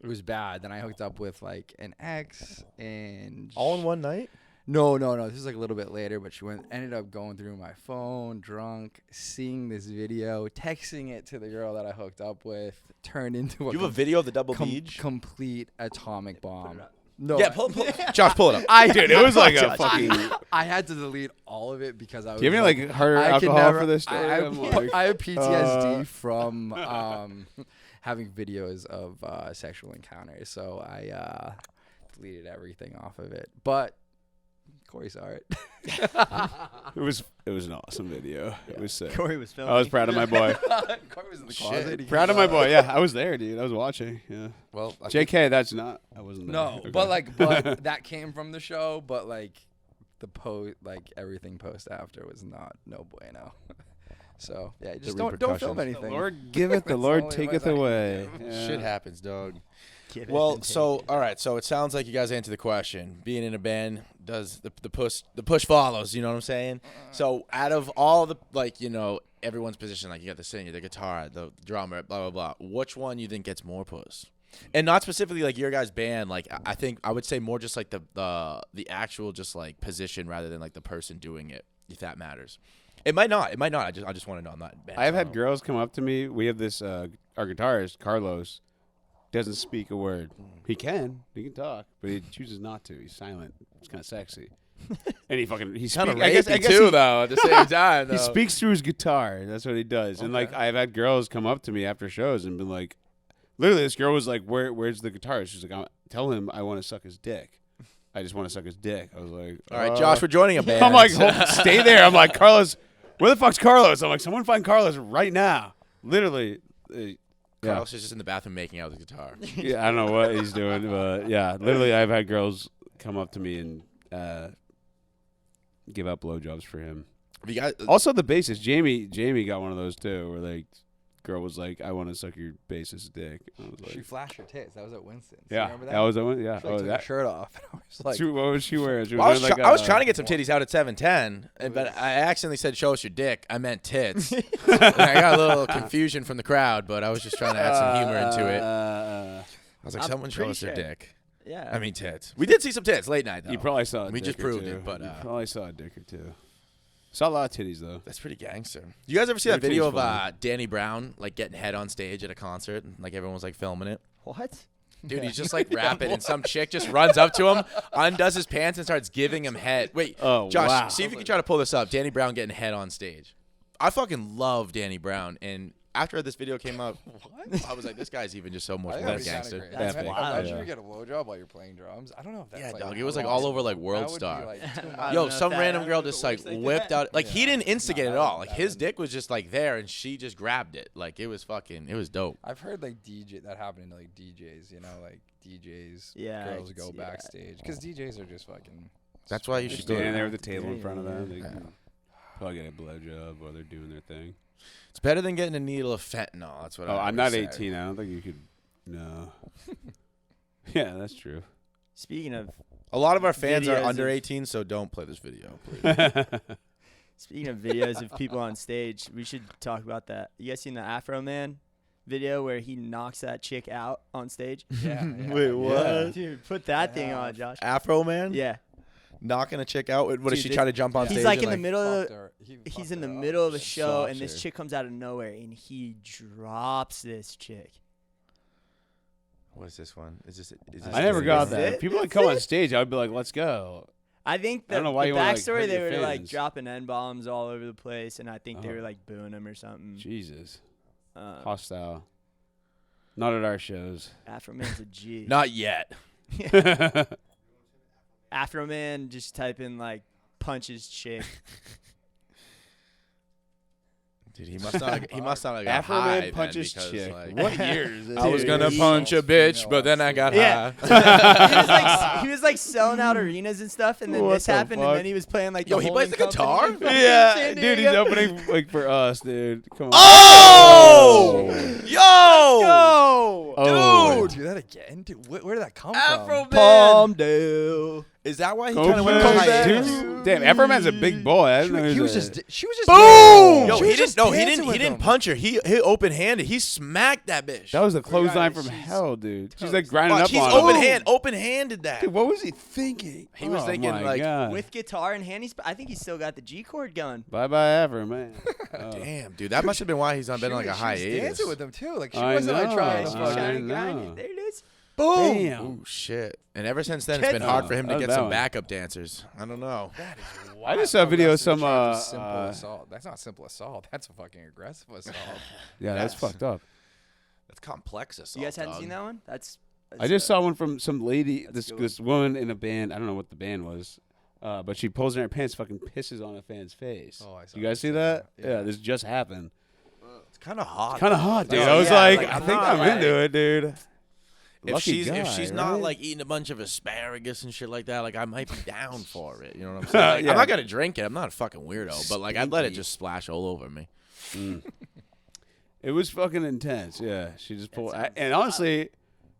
it was bad. Then I hooked up with like an ex, and All in one night? No. This is like a little bit later, but she ended up going through my phone, drunk, seeing this video, texting it to the girl that I hooked up with, turned into You have a video of the double beach? complete atomic bomb. No, Yeah, pull Josh, pull it up. Dude, it was like a fucking. I had to delete all of it because I was. Do you have any like harder I could alcohol never. for this story? I'm like, I have PTSD from having videos of sexual encounters, so I deleted everything off of it. But Corey saw it. it was an awesome video. It was sick. Corey was filming. I was proud of my boy. Corey was in the closet. He Proud of came my boy. Yeah, I was there, dude. I was watching. Yeah. Well, JK, that's not. I wasn't there. No, Okay. but that came from the show. But like the everything post after was no bueno. So yeah, just don't film repercussions. anything. The Lord giveth, the That's Lord only taketh advice I can away. give. Yeah. shit happens, dog. Give it Well, and take so it. all right, so it sounds like you guys answered the question. Being in a band does the push follows. You know what I'm saying? So out of all the everyone's position, like you got the singer, the guitar, the drummer, blah blah blah. Which one you think gets more puss? And not specifically like your guys' band. Like I think I would say more just like the actual just like position rather than like the person doing it, if that matters. It might not. I just want to know. I'm not bad. I have had girls come up to me. We have this our guitarist Carlos doesn't speak a word. He can talk, but he chooses not to. He's silent. It's kind of sexy. And he speaks. I guess too, though. At the same time, he speaks through his guitar. That's what he does. And like Okay. I've had girls come up to me after shows and been like, literally, this girl was like, "Where's the guitar?" She's like, "Tell him I want to suck his dick. I just want to suck his dick." I was like, All right, Josh, we're joining a band. I'm like, stay there. I'm like, Carlos, where the fuck's Carlos? I'm like, someone find Carlos right now. Literally. Carlos is just in the bathroom making out with the guitar. Yeah, I don't know what he's doing, but yeah, literally, I've had girls come up to me and give out blowjobs for him. Have you guys, Also, the bassist, Jamie got one of those too, where like, girl was like, "I want to suck your bassist's dick." I was She like, flashed her tits. That was at Winston's. "Yeah, Remember that? that was the one." Yeah, She, like, took her shirt off. And I was like, what was she wearing? She Well, I was, wearing, I was trying to get some titties out at 7:10, but I accidentally said "show us your dick." I meant tits. And I got a little confusion from the crowd, but I was just trying to add some humor into it. I was like, I'm "Someone show pretty us their sure. dick." Yeah. I mean tits. We did see some tits late night though. You probably saw. We just proved it, but you probably saw a dick or two. Saw a lot of titties though. That's pretty gangster. You guys ever see that Everything's video of funny. Danny Brown like getting head on stage at a concert and like everyone was like filming it? What? Dude, he's just like rapping, and some chick just runs up to him, undoes his pants, and starts giving him head. Wait, Oh, Josh, wow. see if you can try to pull this up. Danny Brown getting head on stage. I fucking love Danny Brown, and after this video came up, I was like, this guy's even just so much I think more that'd be kinda gangster. great. That's Imagine- wild. Imagine Yeah. you get a blowjob while you're playing drums. I don't know if that's Yeah, like. dog. It was like all over like World Star. I Yo, don't know some if that random girl ever just like works like whipped that. out. Like he didn't instigate No, at that all. wouldn't- Like that his wouldn't. dick was just like there, and she just grabbed it. Like it was dope. I've heard like DJ that happening to like DJs. You know, like DJs. Yeah, I Girls can go see that. backstage because DJs are just fucking. That's why you Just should go. standing there To, with the table in front of them. They Yeah. probably get a blowjob while they're doing their thing. it's better than getting a needle of fentanyl. That's what. Oh, I I'm would not say. 18. I don't think you could. No. Yeah, that's true. Speaking of A lot of our fans are Videos under of- 18, so don't play this video, please. Speaking of videos of people on stage, we should talk about that. You guys seen the Afroman video where he knocks that chick out on stage? Yeah. yeah. Wait, what? Dude, put that thing Yeah. on, Josh. Afroman? Yeah. Knocking a chick out. What is Dude, she this- trying to jump on stage? He's like and, in the middle of Fucked the, her- he he's fucked in the her up. middle of a show, Stops and this her. chick comes out of nowhere, and he drops this chick. What is this one? Is this? I never got Is that. it? If people would come on stage, I would be like, let's go. I think I don't the know why you wanna, like, backstory, hurt they your were like fans. dropping N-bombs all over the place, and I think they Oh. were like booing him or something. Jesus. Uh, Hostile. Not at our shows. Afroman's a G. Not yet. Afroman, just type in like punches chick. Dude, he must not. He must not have got Afroman high then punches because, chick. like, What year is this? I was Dude, gonna he- punch a bitch, but then I got Yeah. high. he was like selling out arenas and stuff, and then What this the happened, fuck? and then he was playing like Yo, the he plays holding the guitar? company in fucking Yeah, San dude, he's Diego. opening like for us, dude. Come on. Oh! Yo! Go! Oh. Do that again? Dude, where did that come Afroman! Palmdale. Is that why he Go kind of went back, hiatus? dude. Damn, Afroman's a big boy. I didn't know from? He was a- just. She was just. Boom! Yo, She he was didn't. just No, he dancing didn't. He with didn't him. punch her. He open-handed. He smacked that bitch. That was a clothesline Regardless, from she's hell, dude. She's like grinding Watch, up he's on him. open-handed that. Dude, what was he thinking? He was Oh thinking, my like, God. With guitar in hand, I think he's still got the G chord going. Bye-bye, Afroman. Oh. Damn, dude, that must have been why he's on been on like a She was hiatus. dancing with him too. Like she I wasn't like know. trying to I fucking. Shining, know. grinding. There it is. Boom! Damn. Oh shit! And ever since then, it's been Check hard it for him out. to get That some one. backup dancers. I don't know. That is I just saw a video of some, simple uh, assault. That's not simple assault. That's a fucking aggressive assault. Yeah, that's Yes. fucked up. That's complex assault. You guys hadn't dog. seen that one? That's I just saw one from some lady, That's this a good this woman in a band. I don't know what the band was, but she pulls in her pants, fucking pisses on a fan's face. Oh, I saw You guys that see too. that? Yeah. Yeah, this just happened. It's kind of hot. Kind of hot, dude. Oh, I was yeah, like, like, I I'm think not, I'm like- into it, dude. If Lucky she's guy, not right? like eating a bunch of asparagus and shit like that, like I might be down for it. You know what I'm saying? Like, Yeah. I'm not gonna drink it. I'm not a fucking weirdo, but like I'd let it Stinky. just splash all over me. It was fucking intense. Yeah, she just pulled. sounds And honestly,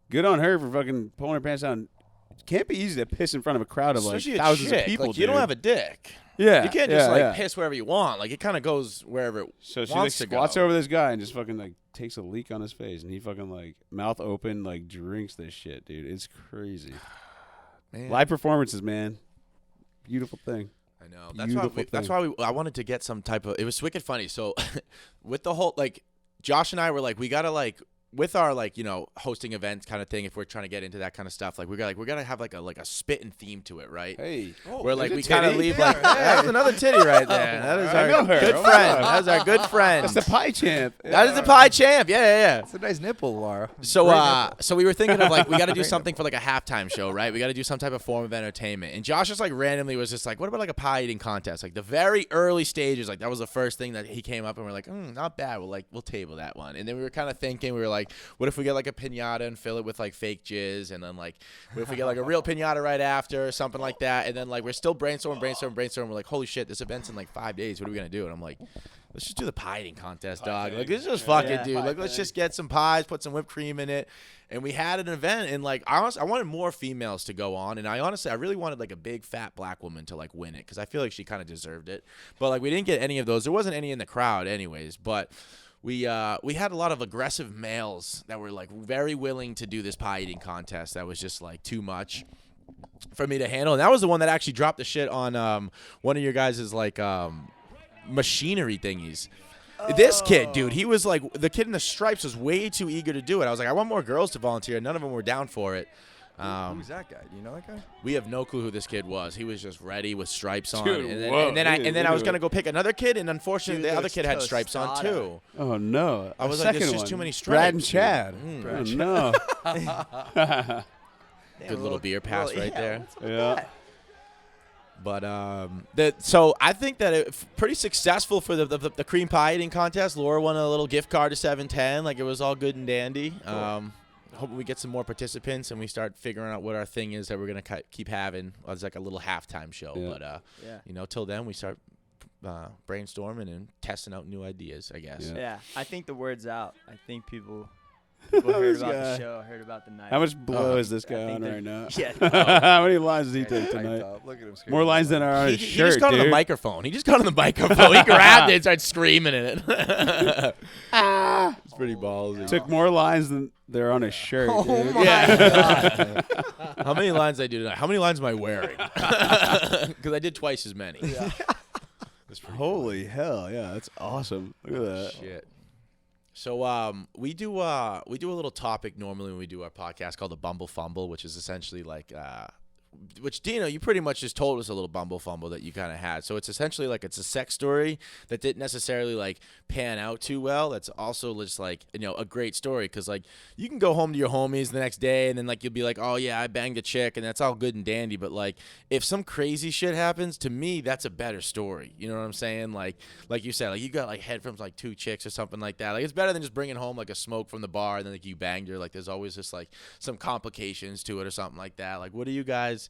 good on her for fucking pulling her pants down. It can't be easy to piss in front of a crowd of like Especially a thousands chick. of people. Like, you don't dude. have a dick. Yeah, You can't just like yeah. piss wherever you want. Like it kind of goes wherever it So she like wants to squats go. over this guy and just fucking like takes a leak on his face, and he fucking like mouth open like drinks this shit, dude. It's crazy. Man. Live performances, man. Beautiful thing. I know. That's why I wanted to get some type of. It was wicked funny. So, with the whole like, Josh and I were like, we gotta like. With our like hosting events kind of thing, if we're trying to get into that kind of stuff, like we're gonna have like a spitting theme to it, right? Hey, Where like there's we a kind of titty? leave like that was another titty right there. That is I know our her. good Oh, friend. wow. That is our good friend. that's the pie champ. That is the pie champ. Yeah. It's a nice nipple, Laura. So we were thinking of like we got to do something for like a halftime show, right? We got to do some type of form of entertainment. And Josh just like randomly was just like, what about like a pie eating contest? Like the very early stages, like that was the first thing that he came up and we're like, not bad. We'll table that one. And then we were kind of thinking, we were like, what if we get like a pinata and fill it with like fake jizz, and then like what if we get like a real pinata right after or something like that? And then like we're still brainstorming. We're like, holy shit, this event's in like 5 days. What are we gonna do? And I'm like, let's just do the pie eating contest, dog. Like let's just fuck it, dude. Like let's just get some pies, put some whipped cream in it. And we had an event, and like I wanted more females to go on, and I really wanted like a big fat black woman to like win it because I feel like she kind of deserved it. But like we didn't get any of those. There wasn't any in the crowd, anyways. But we had a lot of aggressive males that were like very willing to do this pie eating contest. That was just like too much for me to handle, and that was the one that actually dropped the shit on one of your guys' like machinery thingies. This kid, dude, he was like, the kid in the stripes was way too eager to do it. I was like, I want more girls to volunteer. None of them were down for it. Who's that guy? Do you know that guy? We have no clue who this kid was. He was just ready with stripes on, Dude, and then I was gonna go pick another kid, and unfortunately the other kid had stripes on too. Oh no! I was like, there's just too many stripes. Brad and Chad. dude. Oh no! Good little beer pass right there. Yeah. But so I think that it pretty successful for the cream pie eating contest. Laura won a little gift card to 710. Like, it was all good and dandy. Hoping we get some more participants and we start figuring out what our thing is that we're gonna keep having as like a little halftime show. Yeah. But till then we start brainstorming and testing out new ideas, I guess. Yeah, I think the word's out. I think people heard about the show, heard about the night. How much blow is this guy think on that- right now? Yeah. How many lines does he Guys take are tonight? hyped up. Look at him screaming. More lines than are on his He shirt, just got on the dude. microphone. He grabbed it and started screaming in it. It's pretty ballsy. Took more lines than they're on his shirt. dude. Yeah. How many lines did I do tonight? How many lines am I wearing? Because I did twice as many. Yeah. Holy hell! Yeah, that's awesome. Look at that. Shit. So we do a little topic normally when we do our podcast called the Bumble Fumble, which is essentially like which Dino, you pretty much just told us a little Bumble Fumble that you kind of had. So it's essentially like it's a sex story that didn't necessarily like pan out too well. That's also just like, a great story because like you can go home to your homies the next day and then like you'll be like, oh yeah, I banged a chick and that's all good and dandy. But like if some crazy shit happens, to me that's a better story. You know what I'm saying? Like you said, like you got like head from like 2 chicks or something like that. Like it's better than just bringing home like a smoke from the bar and then like you banged her. Like there's always just like some complications to it or something like that. Like what do you guys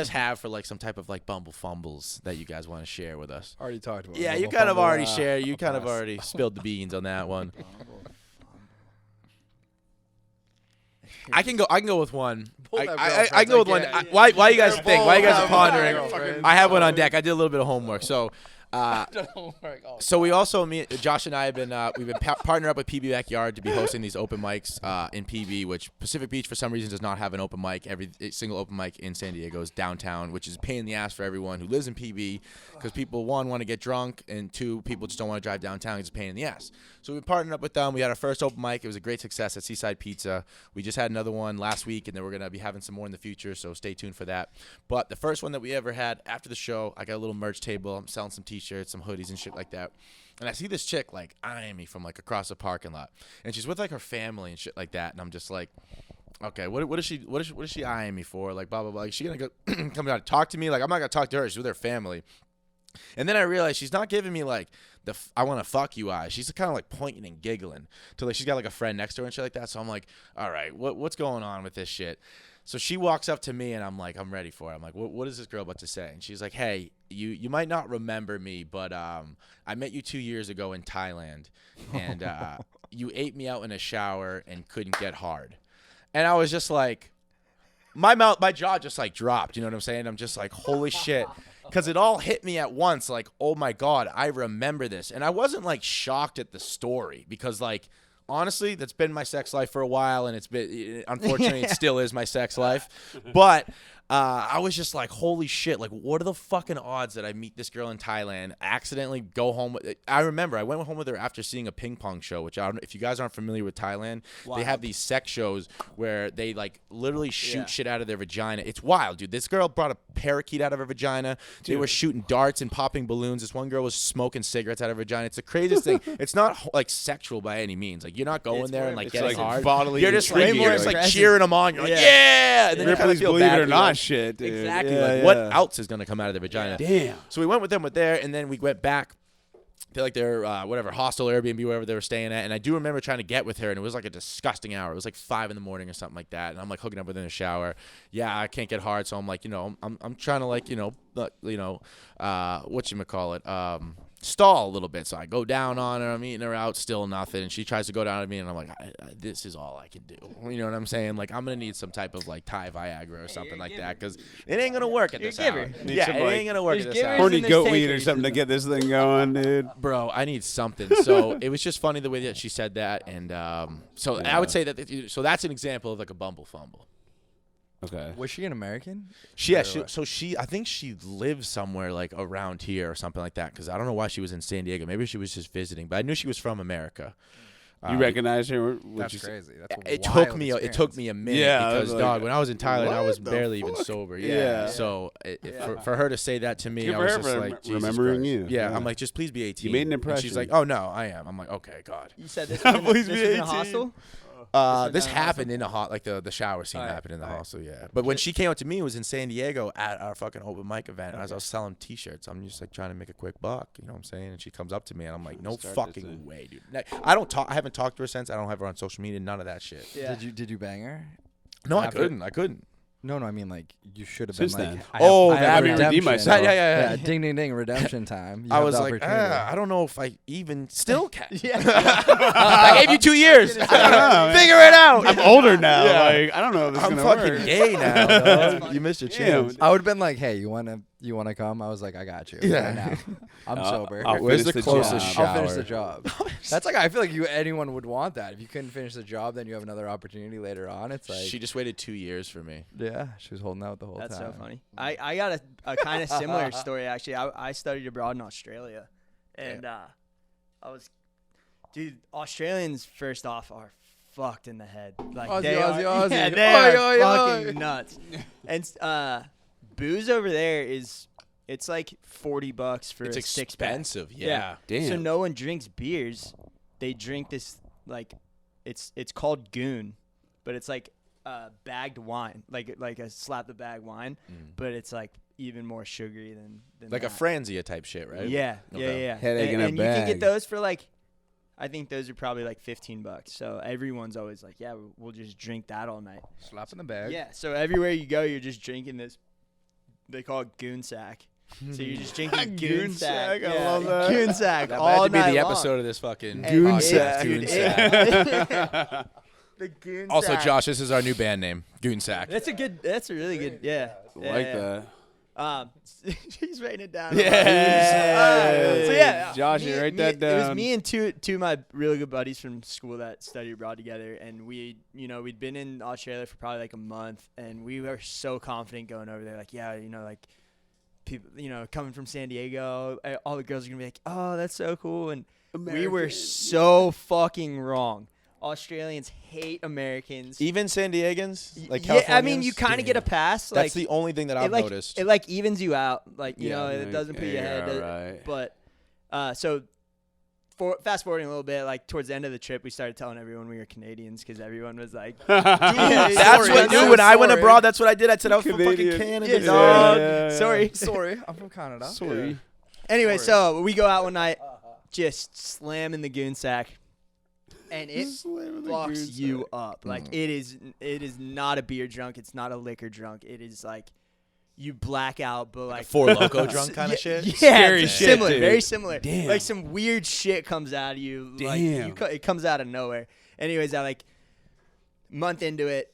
have for like some type of like Bumble Fumbles that you guys want to share with us? Already talked about. Yeah, you Bumble kind of Fumble, already shared. You kind of pass. already spilled the beans on that one. I can go with one. Both have I can go with one. girlfriends, I Why you guys think? Why you guys are both have pondering? girlfriends. I have one on deck. I did a little bit of homework. So Don't worry. Oh, So we also, Josh and I have been partnered up with PB Backyard to be hosting these open mics in PB, which Pacific Beach for some reason does not have an open mic. Every single open mic in San Diego is downtown, which is a pain in the ass for everyone who lives in PB because people, one, want to get drunk, and two, people just don't want to drive downtown. It's a pain in the ass. So we partnered up with them. We had our first open mic. It was a great success at Seaside Pizza. We just had another one last week, and then we're going to be having some more in the future, so stay tuned for that. But the first one that we ever had after the show, I got a little merch table. I'm selling some T-shirts, some hoodies, and shit like that. And I see this chick like eyeing me from like across the parking lot, and she's with like her family and shit like that. And I'm just like, okay, what is she eyeing me for? Like blah blah blah. Is she gonna go come out and talk to me? Like I'm not gonna talk to her. She's with her family. And then I realized she's not giving me like the I want to fuck you eyes. She's kind of like pointing and giggling to like she's got like a friend next to her and shit like that. So I'm like, all right, what's going on with this shit? So she walks up to me and I'm like, I'm ready for it. I'm like, what is this girl about to say? And she's like, hey, you might not remember me, but I met you 2 years ago in Thailand, and you ate me out in a shower and couldn't get hard. And I was just like, my jaw just like dropped. You know what I'm saying? I'm just like, holy shit. Because it all hit me at once, like, oh my God, I remember this. And I wasn't like shocked at the story because like, honestly, that's been my sex life for a while, and it's been, unfortunately, it still is my sex life. But I was just like, holy shit, like, what are the fucking odds that I meet this girl in Thailand, accidentally go home with I remember I went home with her after seeing a ping pong show, which I don't know, if you guys aren't familiar with Thailand, they have these sex shows where they like literally shoot shit out of their vagina. It's wild, dude. This girl brought a parakeet out of her vagina. They were shooting darts and popping balloons. This one girl was smoking cigarettes out of her vagina. It's the craziest thing. It's not like sexual by any means. Like you're not going there and like getting like hard. bodily You're just like intrigue. you're just like cheering them on. You're like, yeah. And then you kinda Ripley's feel Believe bad It or for Not them. shit, dude. Exactly. Yeah, like yeah. what else is gonna come out of their vagina? Damn. So we went with them there, and then we went back to like their whatever hostel, Airbnb, wherever they were staying at. And I do remember trying to get with her, and it was like a disgusting hour. It was like 5 a.m. or something like that. And I'm like hooking up with her in the shower. Yeah, I can't get hard, so I'm like, I'm trying to like, whatchamacallit, stall a little bit. So I go down on her. I'm eating her out, still nothing. And she tries to go down on me, and I'm like, this is all I can do. You know what I'm saying? Like I'm gonna need some type of like Thai Viagra or something like that because it ain't gonna work at this hour. Need Yeah, some, it like, ain't gonna work at there's this hour. givers Horny and there's goat weed or takers. something to get this thing going, dude. Bro, I need something. So it was just funny the way that she said that, and so I would say that. So that's an example of like a Bumble Fumble. Okay. Was she an American? I think she lives somewhere like around here or something like that. Because I don't know why she was in San Diego. Maybe she was just visiting, but I knew she was from America. You recognize her? That's crazy. That's a It wild took me. It experience. took me a minute Yeah, because like, dog. When I was in Thailand, I what was the barely even fuck? sober. Yeah. So for her to say that to me, Good I for was her just for like, Jesus remembering Christ. you. Yeah, Yeah. I'm like, just please be 18. You made an And she's impression. like, oh no, I am. I'm like, okay, God. You said this was in, Please this be was in a 18. hostel? This down happened in a like the shower scene Alright, happened in the alright. hostel, yeah. But when she came up to me, it was in San Diego at our fucking open mic event. As I was selling T-shirts, I'm just like trying to make a quick buck, you know what I'm saying? And she comes up to me, and I'm like, no Start fucking this thing. way, dude. I don't talk. I haven't talked to her since. I don't have her on social media. None of that shit. Yeah. Did you bang her? No, I After- couldn't. No, I mean like you should have Since been then. like. Oh, I have that- redemption. redeem myself. Yeah. Ding, ding, ding! Redemption time. You I have was the like, opportunity. I don't know if I even still can. Yeah. I gave you 2 years. Figure know. it out. I'm older now. Yeah. Like I don't know if this is I'm gonna fucking work. gay now, dog. You missed your Damn. chance. I would have been like, hey, you wanna come? I was like, I got you. Yeah. Right now. I'm sober. I'll Where's finish the the closest job. I'll finish shower? the job. That's like I feel like anyone would want that. If you couldn't finish the job, then you have another opportunity later on. It's like She just waited 2 years for me. yeah, she was holding out the whole That's time. so funny. I got a kind of similar story, actually. I studied abroad in Australia. And dude, Australians, first off, are fucked in the head. Like Aussie, they Aussie, are, Aussie. yeah, they Oi, are oi, fucking oi. nuts. And booze over there it's like $40 for It's a six-pack. expensive. Yeah. Damn. So no one drinks beers. They drink this like it's called Goon, but it's like bagged wine, like a slap the bag wine, but it's like even more sugary than Like a that. Franzia type shit, right? Yeah, Okay. yeah. Headache and in a and you can bag. get those for like, I think those are probably like $15. So everyone's always like, yeah, we'll just drink that all night. Slap in the bag. Yeah. So everywhere you go, you're just drinking this. They call it Goon Sack. So you're just drinking Goon Sack. I love that. Goon Sack That all might be night the long. episode of this fucking And Goon it- Sack. dude, Goon it- Sack. The Goon Also, Sack. Josh, this is our new band name, Goon Sack. That's a really good. Yeah. like yeah. that. He's writing it down. Yeah. So yeah, Josh, you write that It was down. me and two of my really good buddies from school that studied abroad together, and we'd been in Australia for probably like a month, and we were so confident going over there, like like people, coming from San Diego, all the girls are gonna be like, oh, that's so cool, and we were so fucking wrong. Australians hate Americans. Even San Diegans? Like yeah, I mean, Californians? you kind of get a pass. That's Like, the only thing that I've noticed. It like evens you out. Like Yeah, it doesn't put you ahead. Right. But so fast forwarding a little bit, like towards the end of the trip, we started telling everyone we were Canadians because everyone was like, That's sorry, what, I'm dude. so When I went sorry. abroad, that's what I did. I said I was from fucking Canadian. Canada, Yeah, dog. yeah. sorry. Sorry, I'm from Canada. Sorry. Anyway, so we go out one night, just slamming the Goon Sack, and it fucks you up. Like it is not a beer drunk. It's not a liquor drunk. It is like you black out, but like four-loko drunk kind of shit? Yeah, Scary it's shit, similar, dude. very similar. Damn. Like some weird shit comes out of you. Like Damn. it comes out of nowhere. Anyways, I like month into it,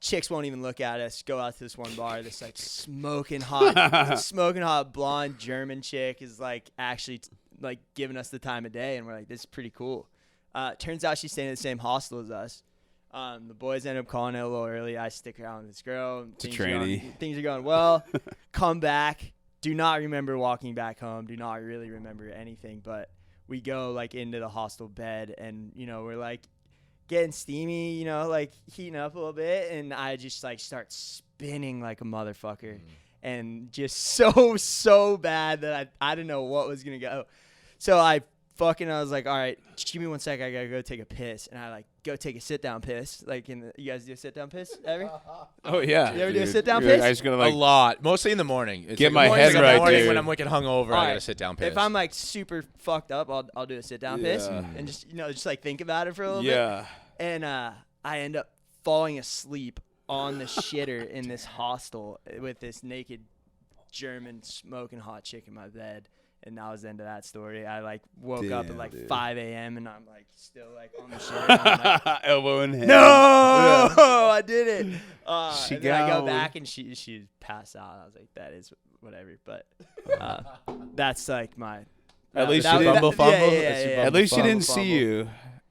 chicks won't even look at us. Go out to this one bar. This like smoking hot blonde German chick is like actually like giving us the time of day, and we're like, this is pretty cool. Turns out she's staying in the same hostel as us. The boys end up calling it a little early. I stick around with this girl. It's a tranny. Things are going well. Come back. Do not remember walking back home. Do not really remember anything. But we go like into the hostel bed, and we're like getting steamy. Like heating up a little bit, and I just like start spinning like a motherfucker, and just so bad that I didn't know what was gonna go. So I was like, all right, just give me 1 sec. I gotta go take a piss, and I like go take a sit down piss. Like you guys do a sit down piss ever? Oh yeah. You ever do a dude. sit-down You're piss? I just gonna A like lot. Mostly in the morning. It's Get like my mornings head in the right, morning dude. when I'm wicked hungover, I Alright. gotta sit down piss. If I'm like super fucked up, I'll do a sit down piss Yeah. and just like think about it for a little bit. yeah. And I end up falling asleep on the shitter in this hostel with this naked German smoking hot chick in my bed. And that was the end of that story. I like woke up at Damn, like dude. 5 a.m. and I'm like still like on the shitter. And I'm like, Elbow in head. no, I did it. She And then I go gone. back and she passed out. I was like, that is whatever. But that's like my. At least that- she that- didn't- Bumble Fumble? Yeah, Is she yeah, Bumble At least she Fumble, didn't see Fumble. you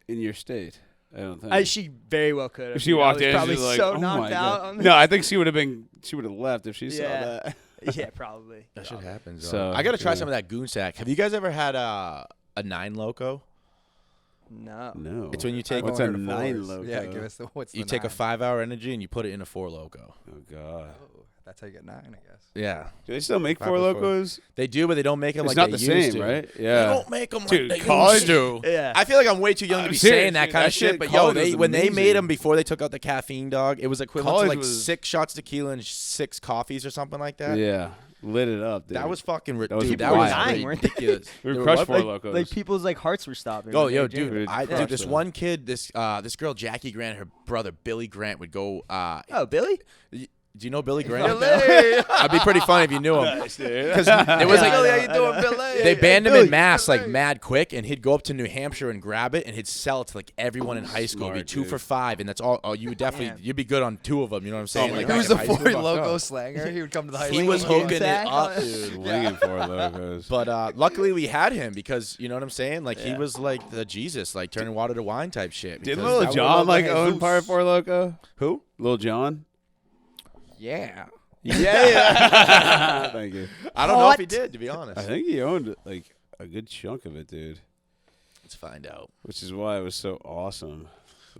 in your state. I don't think. She very well could have. if she walked in, probably she's like, so "Oh knocked my out. God." On No, I think she would have left if she saw Yeah. that. Yeah, probably. that shit happens. So, I gotta try yeah. some of that Goon Sack. Have you guys ever had a 9-loko? No. No. It's when you take What's a I've heard of fours. 9-loko? Yeah, give us what's you the take a 9? 5-hour energy and you put it in a four-loko. Oh god. Oh, that's how you get 9, I guess. Yeah, Do they still make 5 four plus 4. locos? they do, but they don't make them It's like not they the used same, to. right? They Yeah. don't make them Dude, like they college- used to. Yeah. I feel like I'm way too young to I'm be serious, saying that dude. kind That of shit. shit, But yo, college was when they made amazing. them before they took out the caffeine, dog, it was equivalent College to like was- 6 shots tequila and 6 coffees or something like that. Yeah. Lit it up, dude. That was fucking That was dude. That wild. was Dying, weren't they? ridiculous. We They were were crushed what? four Like, locos. Like people's like hearts were stopping. Oh, when they yo, were drinking. dude, Dude, dude, this them. one kid, this girl, Jackie Grant, her brother Billy Grant would go. Oh, Billy? Do you know Billy Grant? Billy! I'd be pretty funny if you knew him. Nice, dude. Because it was Yeah, like I Billy, know, how you I doing, know. Billy? they banned him Billy, in mass like Billy. mad quick, and he'd go up to New Hampshire and grab it, and he'd sell it to like everyone in high school. It'd be Smart, 2 for dude. $5, and that's all. Oh, you would definitely, Damn. you'd be good on 2 of them. You know what I'm saying? my Like God. He was back a in high school. 4-loco slanger. He would come to the high school. He was Goon hooking it Sack? up, dude. Swinging four locos. But luckily we had him because you know what I'm saying. Like he Yeah. was like the Jesus, like turning water to wine type shit. Did because Lil that Jon was like Jesus. own part four loco? Who? Lil Jon? Yeah. Yeah. Thank you. I don't know if he What? did, to be honest. I think he owned like a good chunk of it, dude. Let's find out. Which is why it was so awesome.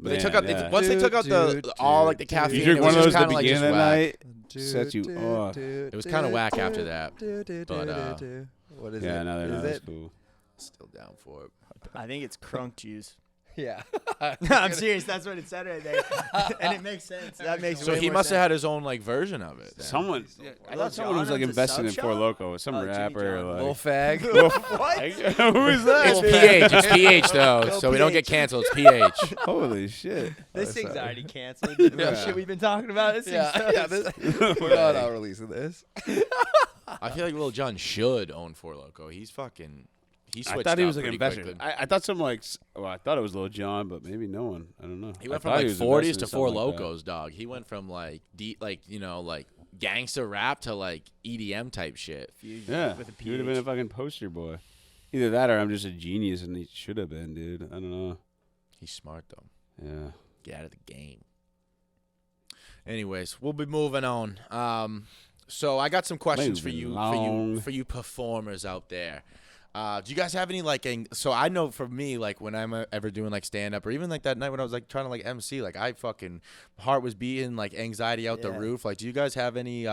But they took out yeah. once they took out the all like the caffeine. You drink it one was of those just at the kinda, like, beginning just of the whack. night. Sets you off. It was kinda whack after that, but, What is Yeah, it? no, they're not. Is That's it? cool. Still down for it. I think it's crunk juice. Yeah. I'm serious. That's what it said right there, and it makes sense. That makes So way he more must have sense. had his own like version of it. then. Someone, I thought someone was like Jon owns a invested in sub Four shop? Loko, some Oh, Jimmy rapper. John. Like, Little fag. Who is that? It's PH. It's PH though, Go so we don't PH. get canceled. It's PH. Holy shit. This Oh, thing's sorry. already canceled. The real Yeah. shit we've been talking about. This Yeah, thing's yeah. We're not out releasing this. I feel like Lil Jon should own Four Loko. He's fucking. He I switched thought he up was like pretty invested. quickly. I thought some like, well, I thought it was Lil Jon, but maybe no one. I don't know. He went I from thought like was 40s invested to in Four something like that. Lokos, dog. He went from like like like gangster rap to like EDM type shit. Yeah, with a he would have been a fucking poster boy. Either that or I'm just a genius and he should have been, dude. I don't know. He's smart though. Yeah. Get out of the game. Anyways, we'll be moving on. So I got some questions for you, Moving along. for you performers out there. Do you guys have any like? So I know for me, like when I'm ever doing like stand up, or even like that night when I was like trying to like MC, like I fucking heart was beating, like anxiety out the Yeah. roof. Like, do you guys have any?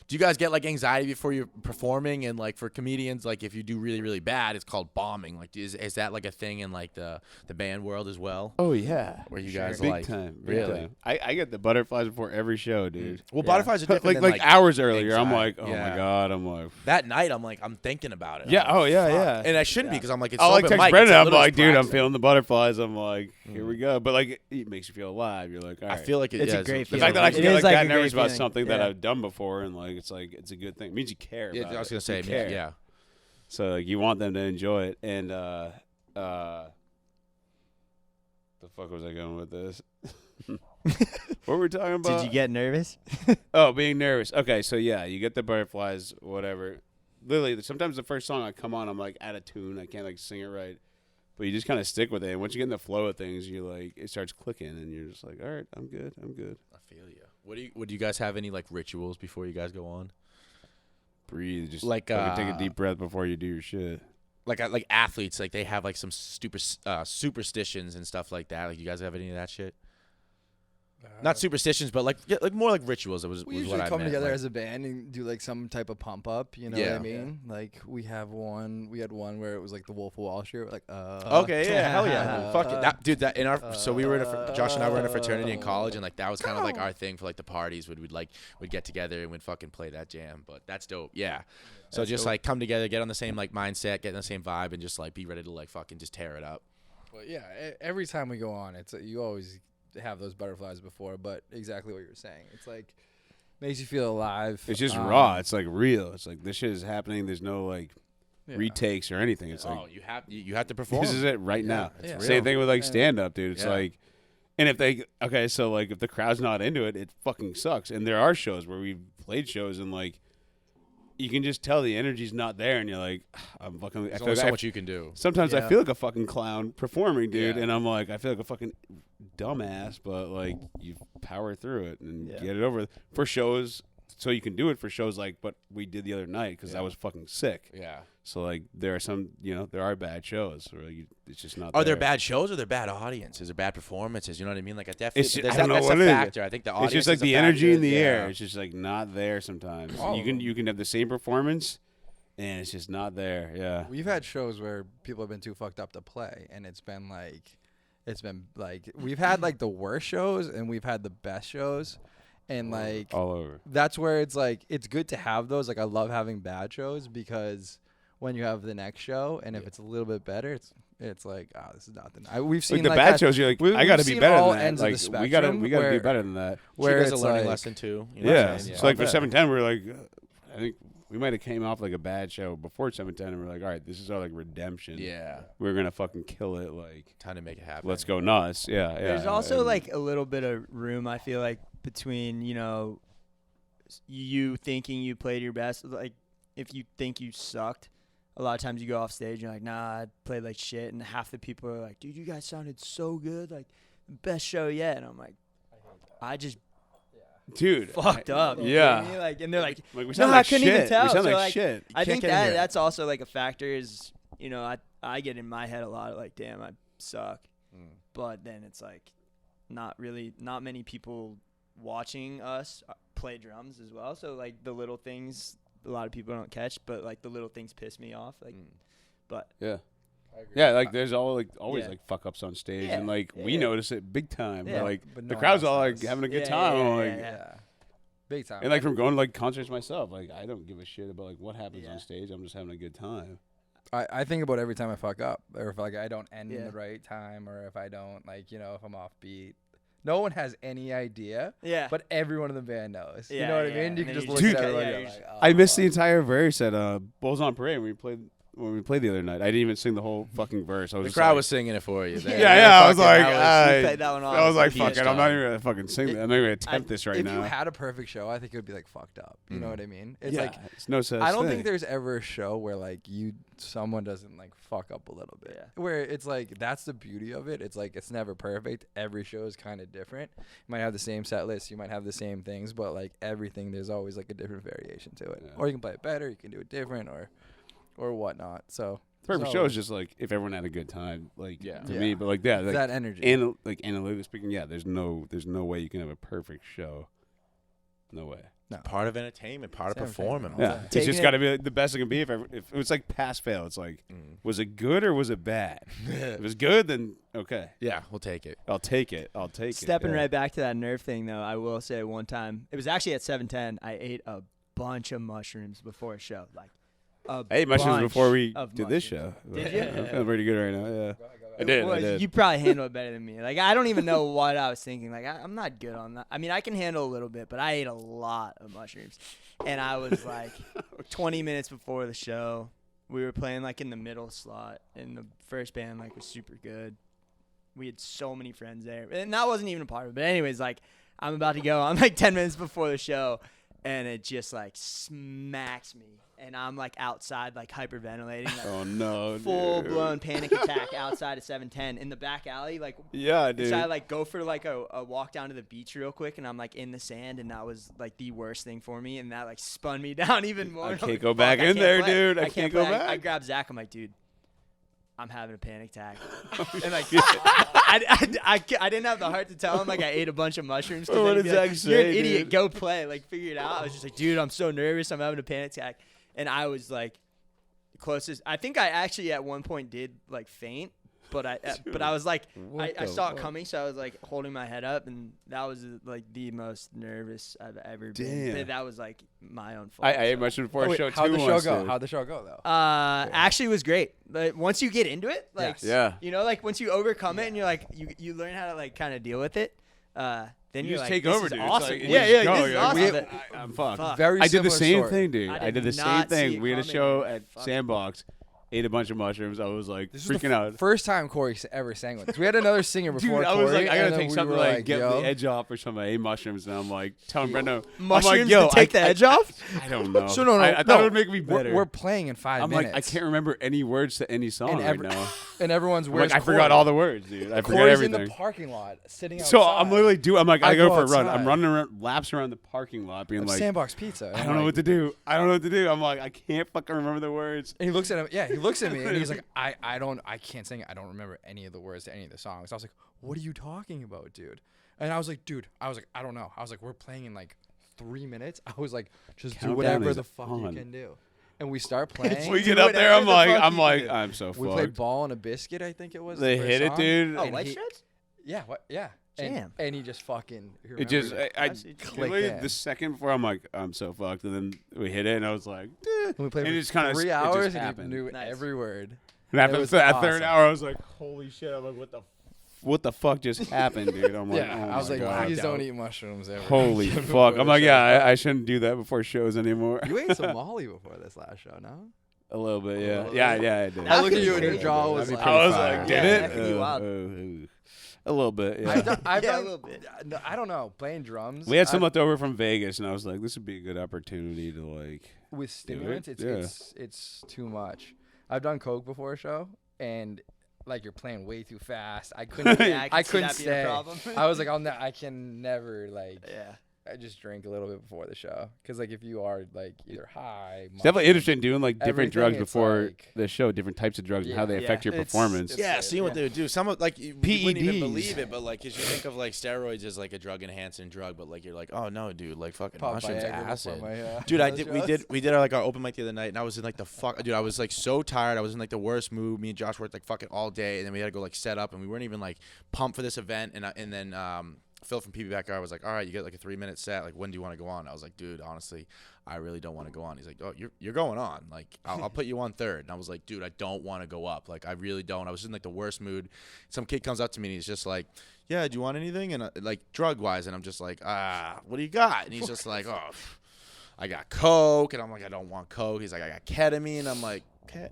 Do you guys get like anxiety before you're performing? And like for comedians, like if you do really really bad, it's called bombing. Like is that like a thing in like the band world as well? Oh yeah. Where you guys Big like time. Big really? time. I get the butterflies before every show, dude. Well, Yeah. butterflies are different. Like than, like hours earlier, I'm anxiety. like, oh Yeah. my god, I'm like, That night, I'm like, I'm thinking about it. yeah, I'm like, oh yeah, fuck. yeah. And I shouldn't be because I'm like, it's I'll like open text mic. Brendan. It's I'm literally like, dude, I'm practicing. feeling the butterflies. I'm like, here we go. But like, it makes you feel alive. You're like, all I right. feel like It's yeah, a great the feeling. fact that I It can get is like like that a great nervous about feeling. something that Yeah. I've done before, and like, it's a good thing. It means you care. Yeah, about I was it. gonna say, You man, care. yeah. So like, you want them to enjoy it. And the fuck was I going with this? What were we talking about? Did you get nervous? Oh, being nervous. Okay, so yeah, you get the butterflies, whatever. Literally, sometimes the first song I come on, I'm like out of tune. I can't like sing it right. But you just kind of stick with it. And once you get in the flow of things, you like it starts clicking, and you're just like, all right, I'm good. I feel you. Would you guys have any like rituals before you guys go on? Breathe, just Like, fucking take a deep breath before you do your shit. Like athletes, like they have like some stupid superstitions and stuff like that. Like, you guys have any of that shit? Not superstitions, but like more like rituals. It was We was usually what I come meant. together like, as a band and do like some type of pump up. You know what I mean? Like we had one where it was like the Wolf of Wall Street. We're like, Okay, yeah, hell yeah, dude. Fuck it, that dude. That in our so we were in Josh and I were in a fraternity in college, and like that was kind of like our thing for like the parties. We'd get together and we'd fucking play that jam. But that's dope, yeah. So That's just dope. like come together, get on the same like mindset, get in the same vibe, and just like be ready to like fucking just tear it up. But yeah, every time we go on, it's you always have those butterflies before. But exactly what you're saying, it's like makes you feel alive. It's just raw. It's like real. It's like this shit is happening. There's no like retakes or anything. It's like You have to perform. this is it right now. It's real. Same thing with like And- stand up, dude. It's Yeah. like, and if so like if the crowd's not into it, it fucking sucks. And there are shows where we've played shows and like you can just tell the energy's not there, and you're like, I'm fucking. There's I feel only like so much you can do. sometimes I Yeah. feel like a fucking clown performing, dude, Yeah. and I'm like, I feel like a fucking dumbass, but like you power through it and Yeah. get it over. For shows, so you can do it for shows like what we did the other night because I was fucking sick. Yeah. So like there are some, there are bad shows where it's just not. Are there bad shows or there bad audiences or bad performances? You know what I mean? Like I definitely I don't know that's what a it is. factor. I think the audience. It's just like is a the energy factor. in the Yeah. air. It's just like not there sometimes. You can have the same performance, and it's just not there. Yeah. We've had shows where people have been too fucked up to play, and it's been like we've had like the worst shows and we've had the best shows, and like all over. That's where it's like it's good to have those. Like I love having bad shows because when you have the next show and if it's a little bit better, it's like this is nothing. We've seen like the bad shows. You're like I got to be better than that. Ends like of the we got to spectrum do better than that. Where She does it's a learning like, lesson too. You know what Yeah. I'm saying? So like for 710, we were like, I think we might have came off like a bad show before 710, and we're like, all right, this is our like redemption. Yeah. We're gonna fucking kill it. Like Time to make it happen. let's go nuts. Yeah. There's also like a little bit of room, I feel like, between you thinking you played your best. Like if you think you sucked, a lot of times you go off stage and you're like, nah, I played like shit, and half the people are like, dude, you guys sounded so good, like best show yet. And I'm like, I just dude fucked up. You yeah. know what I mean? Like, and they're like, we no, sound I like couldn't shit. even tell. We sound So, like like, shit. I think get in here. that's also like a factor is, I get in my head a lot like, damn, I suck. But then it's like not many people watching us play drums as well. So like the little things a lot of people don't catch, but like the little things piss me off. Like, but Yeah. Yeah, like there's always Yeah. like fuck ups on stage, Yeah, and like we yeah. notice it big time. Yeah. Like But the no crowd's one all else like does. having a good Yeah, time. yeah, I'm yeah, like, yeah. Big time. and like from going to like concerts myself, like I don't give a shit about like what happens Yeah. on stage. I'm just having a good time. I think about every time I fuck up, or if like I don't end in Yeah. the right time, or if I don't like if I'm off beat. No one has any idea, Yeah. but everyone in the band knows. You Yeah, know what I yeah, mean? and You can then just you look just- at yeah, everyone. yeah, You're you're like, just- oh, I missed the fuck. entire verse at Bulls on Parade when we played the other night. I didn't even sing the whole fucking verse. I was The just crowd like, was singing it for you. They- Yeah, they I was fucking- like, We played that one off. I was like, He fuck is it, I'm not done. even gonna fucking sing that. I'm not even gonna attempt this right if now. you had a perfect show, I think it would be like fucked up. You know what I mean? It's yeah, like it's no such I don't thing. think there's ever a show where like someone doesn't like fuck up a little bit. Yeah. Where it's like that's the beauty of it. It's like it's never perfect. Every show is kind of different. You might have the same set list, you might have the same things, but like everything there's always like a different variation to it. Yeah. Or you can play it better, you can do it different or whatnot. So Perfect so show is just like if everyone had a good time, like Yeah. to Yeah. me. But like like that energy. analytically speaking, yeah, there's no way you can have a perfect show. No way. Part of entertainment, part of It's performing. entertainment. Yeah, Yeah. it's Taking just it- got to be like, the best it can be. If it was like pass fail, it's like, was it good or was it bad? If it was good, then okay, Yeah, we'll take it. I'll take it. I'll take it. Stepping yeah. right back to that nerve thing, though, I will say one time, it was actually at 710, I ate a bunch of mushrooms before a show. Like, I ate mushrooms bunch before we of did this show. mushrooms. Did you? I'm feeling pretty good right now. Yeah, I did. Well, I did. You probably handle it better than me. Like, I don't even know what I was thinking. Like, I'm not good on that. I mean, I can handle a little bit, but I ate a lot of mushrooms. And I was like, 20 minutes before the show, we were playing like in the middle slot, and the first band like was super good. We had so many friends there, and that wasn't even a part of it. But anyways, like, I'm about to go. I'm like 10 minutes before the show, and it just like smacks me, and I'm like outside, like hyperventilating, like Oh no, full dude. blown panic attack outside of 710 in the back alley. Like, Yeah, dude. so I like go for like a walk down to the beach real quick, and I'm like in the sand, and that was like the worst thing for me, and that like spun me down even more. I And I'm can't like, go "Fuck, back I in can't there, play. dude. I I can't play. go back." I grabbed Zach. I'm like, dude, I'm having a panic attack. Oh, And like, I didn't have the heart to tell him like I ate a bunch of mushrooms. 'cause What then he'd did be like, Zach "You're say, an idiot. dude?" Go play. Like, figure it out." I was just like, dude, I'm so nervous. I'm having a panic attack. And I was like, closest. I think I actually at one point did like faint, but I was like, What I the saw it fuck? coming, so I was like holding my head up, and that was like the most nervous I've ever been. Damn. but that was like my own fault. I ate so. mushrooms before a show too. how'd the show once, go? dude. How'd the show go though? Actually, it was great. Like once you get into it, like Yeah. you know, like once you overcome it, and you're like you learn how to like kind of deal with it. Then You you're just like, take this over, is dude. It's awesome. like, you yeah, just yeah, go. this is You're like, awesome. "Wait, I'm fucked. Fuck. Very I did the similar same story. thing, dude. I I did did the not same see thing. it We had a coming, show man. at Fuck. Sandbox, ate a bunch of mushrooms. I was like This was freaking out. First time Corey ever sang with us. We had another singer before Dude, I Corey. was like, I gotta and then take we something were like get yo. the edge off or something. I ate mushrooms, and I'm like telling Brenda, Mushrooms I'm like, yo, to take the edge off? I don't know. So no, I thought it would make me better. We're playing in 5 I'm minutes. like, I can't remember any words to any song right now. And everyone's I'm where's like, I forgot all the words, dude. I forgot Corey's everything. in the parking lot, sitting outside. So I'm literally I'm like, I go for a run. outside. I'm running around, laps around the parking lot, being Of like, Sandbox Pizza. I don't know what to do. I don't know what to do. I'm like, I can't fucking remember the words. And he looks at him. Yeah, he looks at me and he's like, I can't sing. I don't remember any of the words to any of the songs. I was like, what are you talking about, dude? And I was like, I don't know. I was like, we're playing in like 3 minutes. I was like, just Countdown do whatever is the fuck on. you can do. And we start playing. We get up there. I'm like, I'm so We played fucked. Ball and a Biscuit, I think it was. They the first hit it, song. dude. Oh, And White he- Stripes? Yeah, yeah. Jam. And he just fucking. It just, I clicked literally in. the second before, I'm like, I'm so fucked. And then we hit it, and I was like, eh. And we played and for it just kinda- 3 it just hours and he happened. knew Nice. every word. And after It was that awesome. third hour, I was like, holy shit. I'm like, what the fuck just happened, dude? I'm like, Yeah, oh I was my like, God. please don't eat mushrooms ever. Holy Before fuck. the I'm like, show yeah, starts. I shouldn't do that before shows anymore. You ate some Molly before this last show, no? A little bit, yeah. little Yeah, bit. yeah, I did. I looked at you and your jaw was like- I was fire. like, Yeah, did that could be it? wild. A little bit, yeah. I've Yeah, a done, little bit. no, I don't know, playing drums. We had some left over from Vegas, and I was like, this would be a good opportunity to, like, with stimulants. Yeah. It's too much. I've done coke before a show, and like you're playing way too fast. I couldn't. Yeah, I see couldn't that being a stay. problem. I was like, I can never like. Yeah. I just drink a little bit before the show, because like if you are like either high, it's definitely interesting doing, like, different everything, drugs it's before like- the show, different types of drugs and how they Yeah. affect your It's- performance. it's- Yeah, seeing what they would do. Some of, like, you wouldn't even PEDs. believe it, but like, 'cause you think of like steroids as like a drug enhancing drug, but like you're like, oh no, dude, like fucking Pop mushrooms, Viagra before acid. my, Dude, I those did. shows. We did like our open mic the other night, and I was in like the fuck. Dude, I was like so tired. I was in like the worst mood. Me and Josh worked like fucking all day, and then we had to go like set up, and we weren't even like pumped for this event. And then Phil from PB Backyard was like, all right, you get like a 3-minute set. Like, when do you want to go on? I was like, dude, honestly, I really don't want to go on. He's like, oh, you're going on. Like, I'll put you on third. And I was like, dude, I don't want to go up. Like, I really don't. I was in like the worst mood. Some kid comes up to me and he's just like, yeah, do you want anything? And like drug wise, and I'm just like, what do you got? And he's just like, oh, I got coke. And I'm like, I don't want coke. He's like, I got ketamine. I'm like, okay.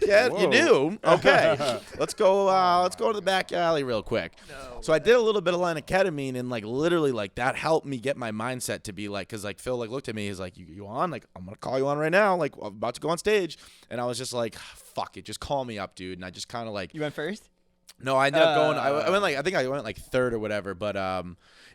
Yeah, you do? Okay. Let's go to the back alley real quick. No. So I did a little bit of line of ketamine, and like literally like that helped me get my mindset to be like, cause like Phil like looked at me, he's like, you on? Like, I'm gonna call you on right now. Like, I'm about to go on stage. And I was just like, fuck it, just call me up, dude. And I just kind of like, You went first? no, I ended up going. I went like, I think I went like third or whatever, but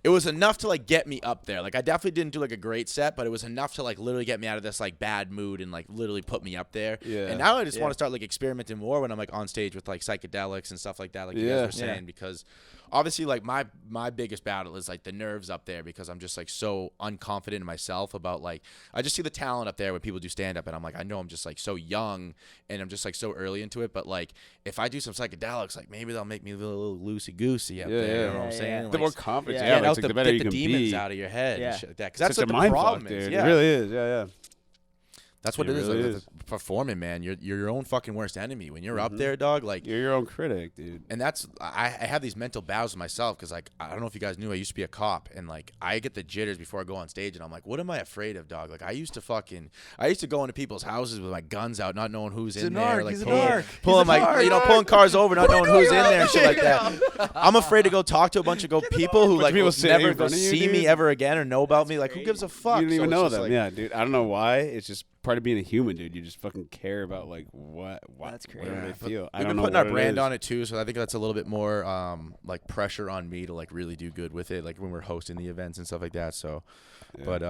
it was enough to like get me up there. Like, I definitely didn't do like a great set, but it was enough to like literally get me out of this like bad mood and like literally put me up there. Yeah. And now I just Yeah. want to start like experimenting more when I'm like on stage with like psychedelics and stuff like that, like you Yeah. guys were saying, because obviously like my biggest battle is like the nerves up there, because I'm just like so unconfident in myself about like, I just see the talent up there when people do stand up, and I'm like, I know I'm just like so young and I'm just like so early into it, but like if I do some psychedelics, like maybe they'll make me a little loosey goosey up Yeah, there. yeah. You know what I'm Yeah, saying? yeah. The Like, more confidence yeah. you have, get it's out like the better get you the can demons be. out of your head Yeah. and shit like that. 'Cause that's Such what a the mind problem fuck, is. dude. Yeah. It really is. Yeah, yeah. That's what It it is. really Like, is. performing, man. You're your own fucking worst enemy when you're up Mhm. there, dog. Like, You're your own critic, dude. and that's I have these mental battles with myself, because like I don't know if you guys knew, I used to be a cop, and like I get the jitters before I go on stage, and I'm like, what am I afraid of, dog? Like I used to go into people's houses with my guns out, not knowing who's He's in a there, narc, like he's a pulling, narc. pulling He's a my narc. pulling cars over, not knowing who's in there and shit like that. I'm afraid to go talk to a bunch of people who Bunch of like people will sitting never in front of you, see me dude. ever again or know about me. Like, who gives a fuck? You don't So even it's know just them. like- Yeah, dude. I don't know why. It's just part of being a human, dude. You just fucking care about like what That's crazy. whatever Yeah, they but feel. I We've don't been know putting our what it brand is. on it too, so I think that's a little bit more like pressure on me to like really do good with it, like when we're hosting the events and stuff like that. So, Yeah. but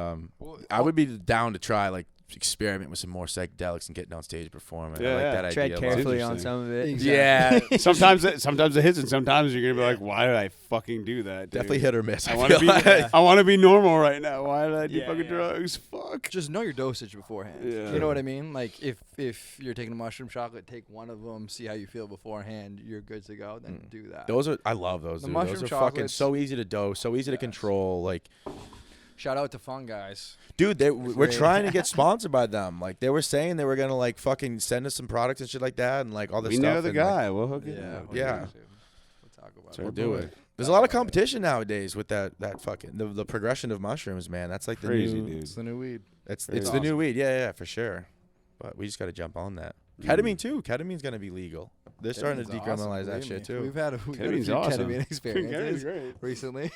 I would be down to try like experiment with some more psychedelics and getting on stage performing. I Yeah, like yeah. that Tread idea. a lot. carefully on interesting. some of it. Exactly. Yeah, sometimes it hits, and sometimes you're gonna be like, "Why did I fucking do that?" Dude? definitely hit or miss. I I want to feel be. like. I want to be normal right now. Why did I do Yeah, fucking yeah. drugs? Fuck. Just know your dosage beforehand. Yeah. You know what I mean? Like if you're taking a mushroom chocolate, take one of them, see how you feel beforehand. You're good to go. Then do that. I love those. The Dude. mushroom Those are fucking chocolates- so easy to dose, so easy to Yes. control. Like, Shout out to Fun Guys. dude, we're great. trying to get sponsored by them. Like, they were saying they were gonna like fucking send us some products and shit like that, and like all this We stuff. know the and, like, guy. We'll hook it. Yeah. up. Yeah. We'll talk about So we'll it. do boy. it. There's a lot of competition nowadays with that fucking the progression of mushrooms, man. That's like Crazy, the new dude. It's the new weed. it's Crazy. the new weed. Yeah, for sure. But we just got to jump on that. Ketamine too. Ketamine's gonna be legal. They're starting to Ketamine's decriminalize awesome, that believe shit me. too. We've had a Ketamine's few awesome. ketamine experiences great. recently.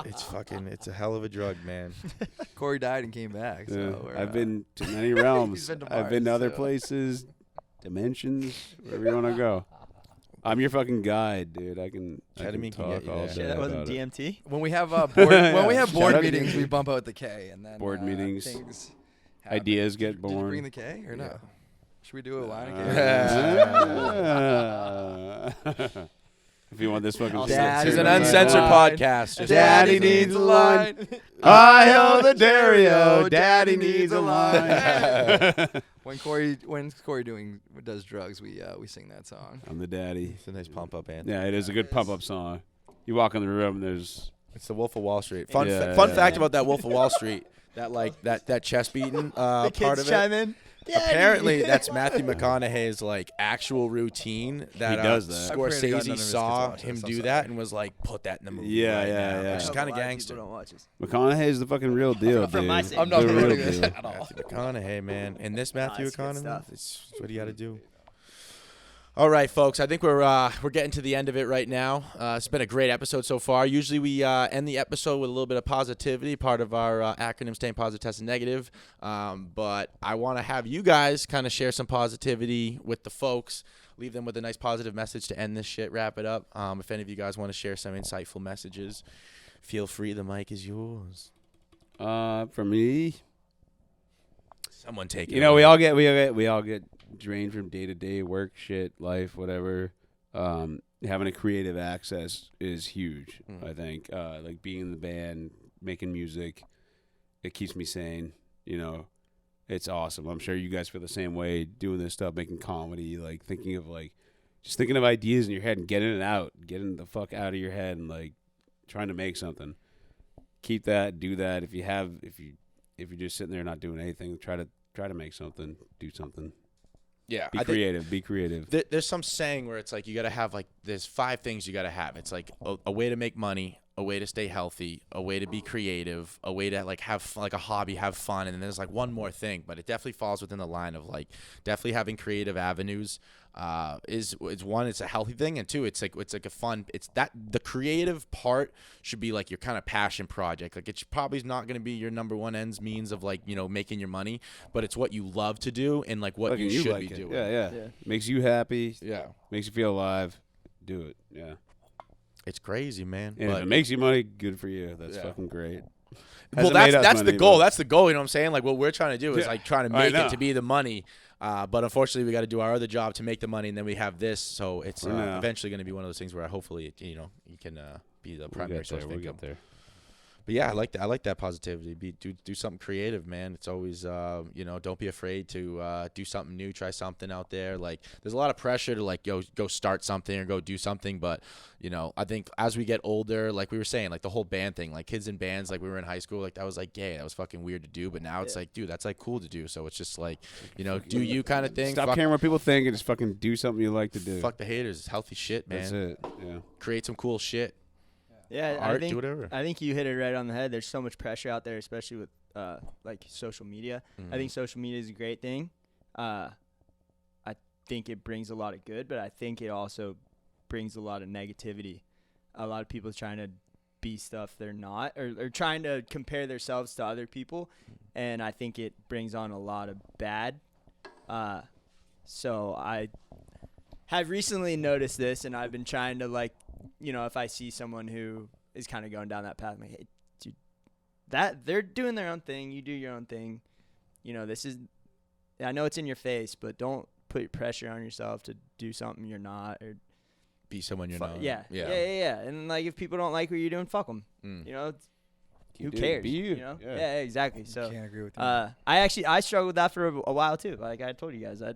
It's a hell of a drug, man. Corey died and came back. So we're, I've been to many realms. been to I've been to Mars, other so. plales, dimensions, wherever you want to go. I'm your fucking guide, dude. I can Ketamine can talk get you all there. day Shit, that wasn't about it. DMT. when we have board Shout out meetings, to- we bump out the K, and then Board meetings, things happen. Ideas get Did you born. bring the K or no? Yeah. Should we do a line of K? If you want this fucking Dad This is an Daddy uncensored line. podcast. Just- Daddy needs a line. I hold the Dario. Daddy needs a line. When Corey does drugs, we sing that song. I'm the daddy. It's a nice pump up anthem. Yeah, it is a good pump up song. You walk in the room, there's It's the Wolf of Wall Street. Fun Yeah, fun yeah, fact yeah. about that Wolf of Wall Street. That chest beating The part kids of it. chime in. Apparently, that's Matthew McConaughey's like actual routine. That He does that. I pray to God none of Scorsese his saw kids watch him this, I'm do sorry. that and was like, put that in the movie. Yeah, right yeah, now, yeah. Which is A kind lot of people gangster. don't watch this. McConaughey's the fucking real deal, From dude. my sake. I'm not The real promoting this deal. at all. Matthew McConaughey, man, and this Matthew it's good McConaughey, stuff. it's what you got to do. All right, folks. I think we're getting to the end of it right now. It's been a great episode so far. Usually we end the episode with a little bit of positivity, part of our acronym staying positive, testing negative. But I want to have you guys kind of share some positivity with the folks. Leave them with a nice positive message to end this shit. Wrap it up. If any of you guys want to share some insightful messages, feel free. The mic is yours. For me, Someone take it. you know, away. we all get drained from day to day work, shit, life, whatever. Having a creative access is huge. I think, like being in the band, making music, it keeps me sane. You know, it's awesome. I'm sure you guys feel the same way. Doing this stuff, making comedy, like thinking of ideas in your head and getting it out, getting the fuck out of your head, and like trying to make something. Keep that, do that. If you're just sitting there not doing anything, try to make something, do something. Yeah, Be creative. There's some saying where it's like you got to have like there's 5 things you got to have. It's like a way to make money, a way to stay healthy, a way to be creative, a way to like have like a hobby, have fun, and then there's like one more thing, but it definitely falls within the line of like definitely having creative avenues. Is one, it's a healthy thing, and 2, it's like a fun. It's that the creative part should be like your kind of passion project. Like it's probably not going to be your number one ends means of like making your money, but it's what you love to do and like what Fucking you should like be it. doing. Yeah. Yeah. Makes you happy. Yeah. Makes you feel alive. Do it. Yeah. It's crazy, man. And if But it makes you money, good for you. That's Yeah. fucking great. well, Hasn't made us that's the money, goal. but- That's the goal. You know what I'm saying? Like what we're trying to do is Yeah. like trying to I make know. it to be the money. But unfortunately, we got to do our other job to make the money, and then we have this. So it's For now. eventually going to be one of those things where hopefully, you can be the primary source of We'll income. get there. But yeah, I like that positivity. Do something creative, man. It's always don't be afraid to do something new, try something out there. Like there's a lot of pressure to like go start something or go do something, but I think as we get older, like we were saying, like the whole band thing, like kids in bands, like we were in high school, like that was like gay, that was fucking weird to do, but now it's like, dude, that's like cool to do. So it's just like, do you kind of thing. Stop Fuck, caring what people think and just fucking do something you like to do. fuck the haters. It's healthy shit, man. That's it. Yeah. Create some cool shit. Yeah, Art, I think do whatever. I think you hit it right on the head. There's so much pressure out there, especially with like social media. I think social media is a great thing. I think it brings a lot of good, but I think it also brings a lot of negativity. A lot of people trying to be stuff they're not, or trying to compare themselves to other people, and I think it brings on a lot of bad. So I have recently noticed this, and I've been trying to like, if I see someone who is kind of going down that path, I'm like, hey, dude, that they're doing their own thing, you do your own thing. This is, I know it's in your face, but don't put pressure on yourself to do something you're not, or Be someone you're not. yeah. And like if people don't like what you're doing, fuck them. Who do it. cares? Be you. Yeah, Yeah. exactly. So Can't agree with you. I struggled with that for a while too. Like I told you guys, I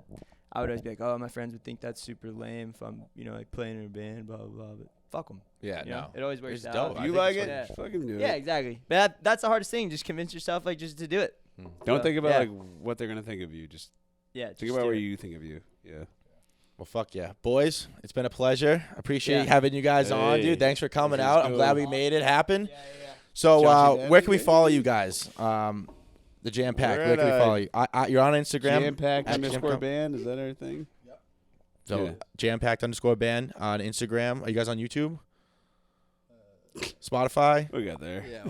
would always be like, oh, my friends would think that's super lame if I'm, like playing in a band, blah blah blah. But fuck them. Yeah, You know? no. It always works It's out. dope. If I you think like it's it, fun. fucking do Yeah, it. exactly. But that's the hardest thing. Just convince yourself, like, just to do it. Don't So, think about yeah. like what they're gonna think of you. Just Yeah. think just about do what it. you think of you. Yeah. Well, fuck yeah. Boys, it's been a pleasure. Appreciate Yeah. having you guys on, Hey, dude. Thanks for coming this is out. I'm cool. glad we made it happen. Yeah. So Joshy where Daddy, can we baby. follow you guys? The Jam Pack. Where Where can we did follow you? You're on Instagram. Jam-packed at underscore Jam- band. Is that our thing? So Yeah. Jam-packed underscore band on Instagram. Are you guys on YouTube? Spotify? We got there. Yeah.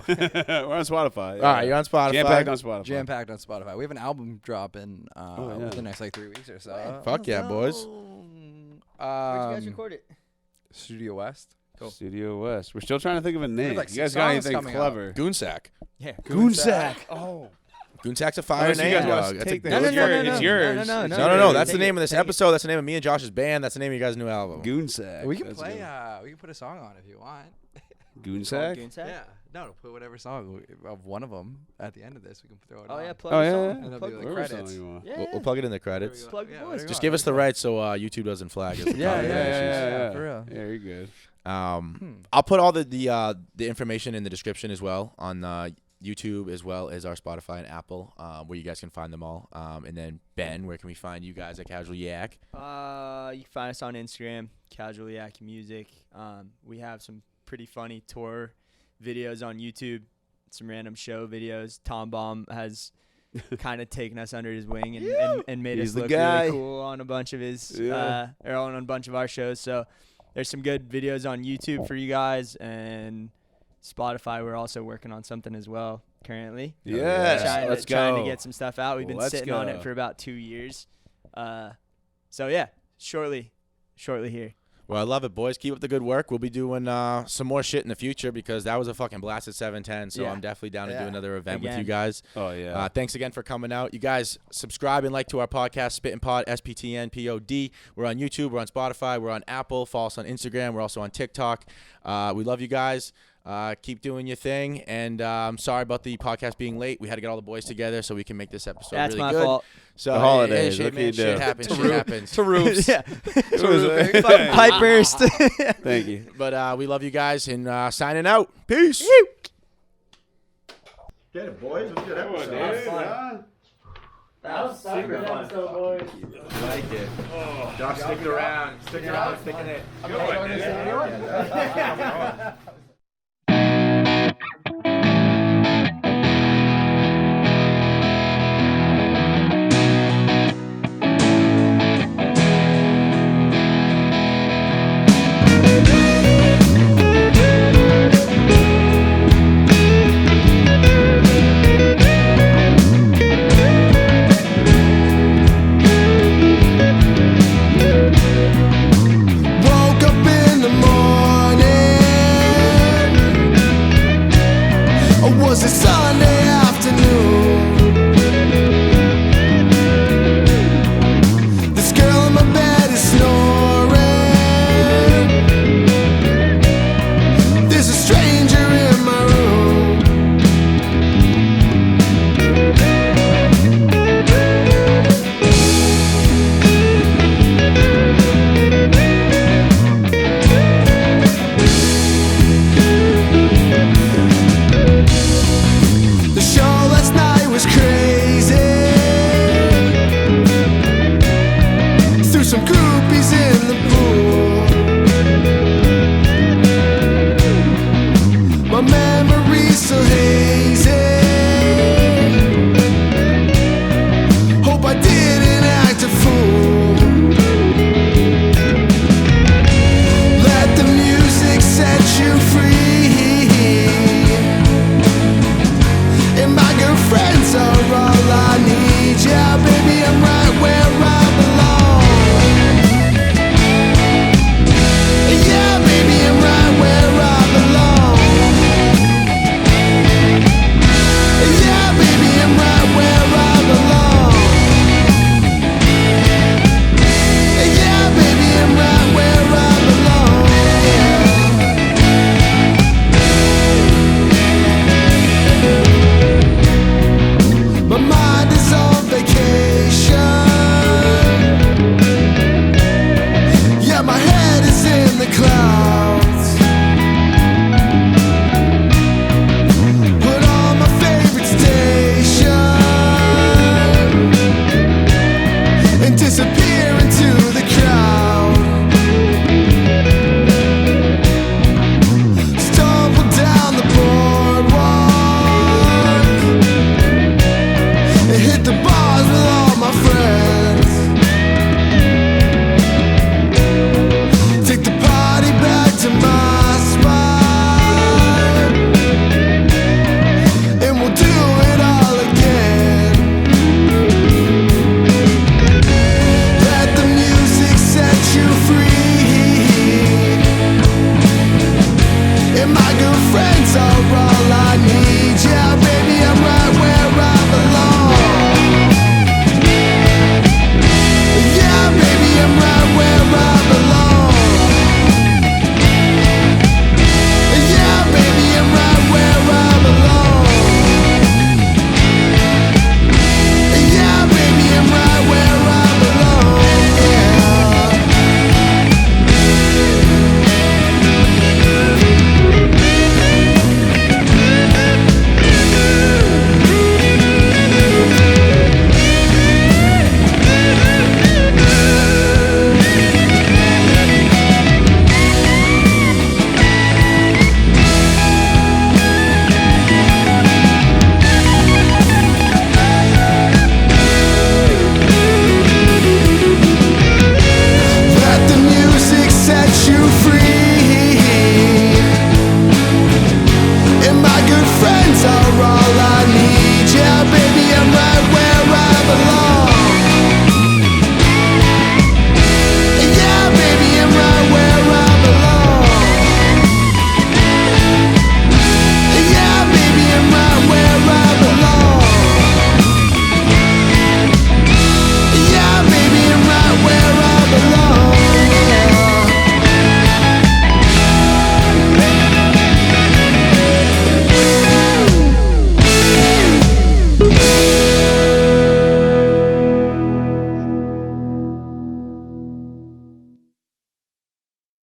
We're on Spotify. All right, you're on Spotify. Jam-packed on Spotify. Jam packed on Spotify. We have an album dropping yeah. within the next like 3 weeks or so. Fuck yeah, boys. Where'd you guys record it? Studio West. Cool. Studio West. We're still trying to think of a name. like You guys 6 got songs anything coming clever? Goon Sack. Yeah. Goon Sack. Oh. Goon Sack's a fire so you name, guys gotta dog. That's a take the- No, no, It's no, yours. no, It's no. yours. No, no, no. No. That's the Take name it, of this take it. episode. That's the name of me and Josh's band. That's the name of your guys' new album. Goon Sack. We can That's play. good. We can put a song on if you want. Goon Sack. Goon Sack? Yeah. No, put whatever song of one of them at the end of this. We can throw it. Oh on. yeah, plug Oh the yeah. song. yeah. And it'll Plug be the like Whatever credits. song you want. Yeah, We'll plug it in the credits. There we go. Plug the Yeah, voice. there we Just go. give us the There we go. rights so YouTube doesn't flag us. Yeah, Yeah, for real. Yeah, you're good. I'll put all the information in the description as well on YouTube as well as our Spotify and Apple, where you guys can find them all. And then Ben, where can we find you guys at Casual Yak? You can find us on Instagram, Casual Yak Music. We have some pretty funny tour videos on YouTube, some random show videos. Tom Baum has kind of taken us under his wing and made He's us the look guy. really cool on a bunch of his Yeah. or on a bunch of our shows. So there's some good videos on YouTube for you guys, and Spotify. We're also working on something as well currently. Yes. Let's go. Trying to get some stuff out. We've been Let's sitting on go. it for about 2 years. So yeah, shortly here. Well, I love it, boys. Keep up the good work. We'll be doing some more shit in the future because that was a fucking blast at 710. So Yeah. I'm definitely down to do Yeah. another event with Again. you guys. Oh yeah. Thanks again for coming out. You guys subscribe and like to our podcast, SPTNpod, SPTNpod. We're on YouTube. We're on Spotify. We're on Apple. Follow us on Instagram. We're also on TikTok. We love you guys. Keep doing your thing. And I'm sorry about the podcast being late. We had to get all the boys together so we can make this episode That's really my good. fault. So The holidays, shit, what can man, you shit do? happens. Shit happens. To roofs. Yeah. Fucking Pipe burst. Thank you. But we love you guys and signing out. Peace. Get it, boys. Let's do that That was super fun. I like it. Josh, stick it around. Stick it around. Sticking it.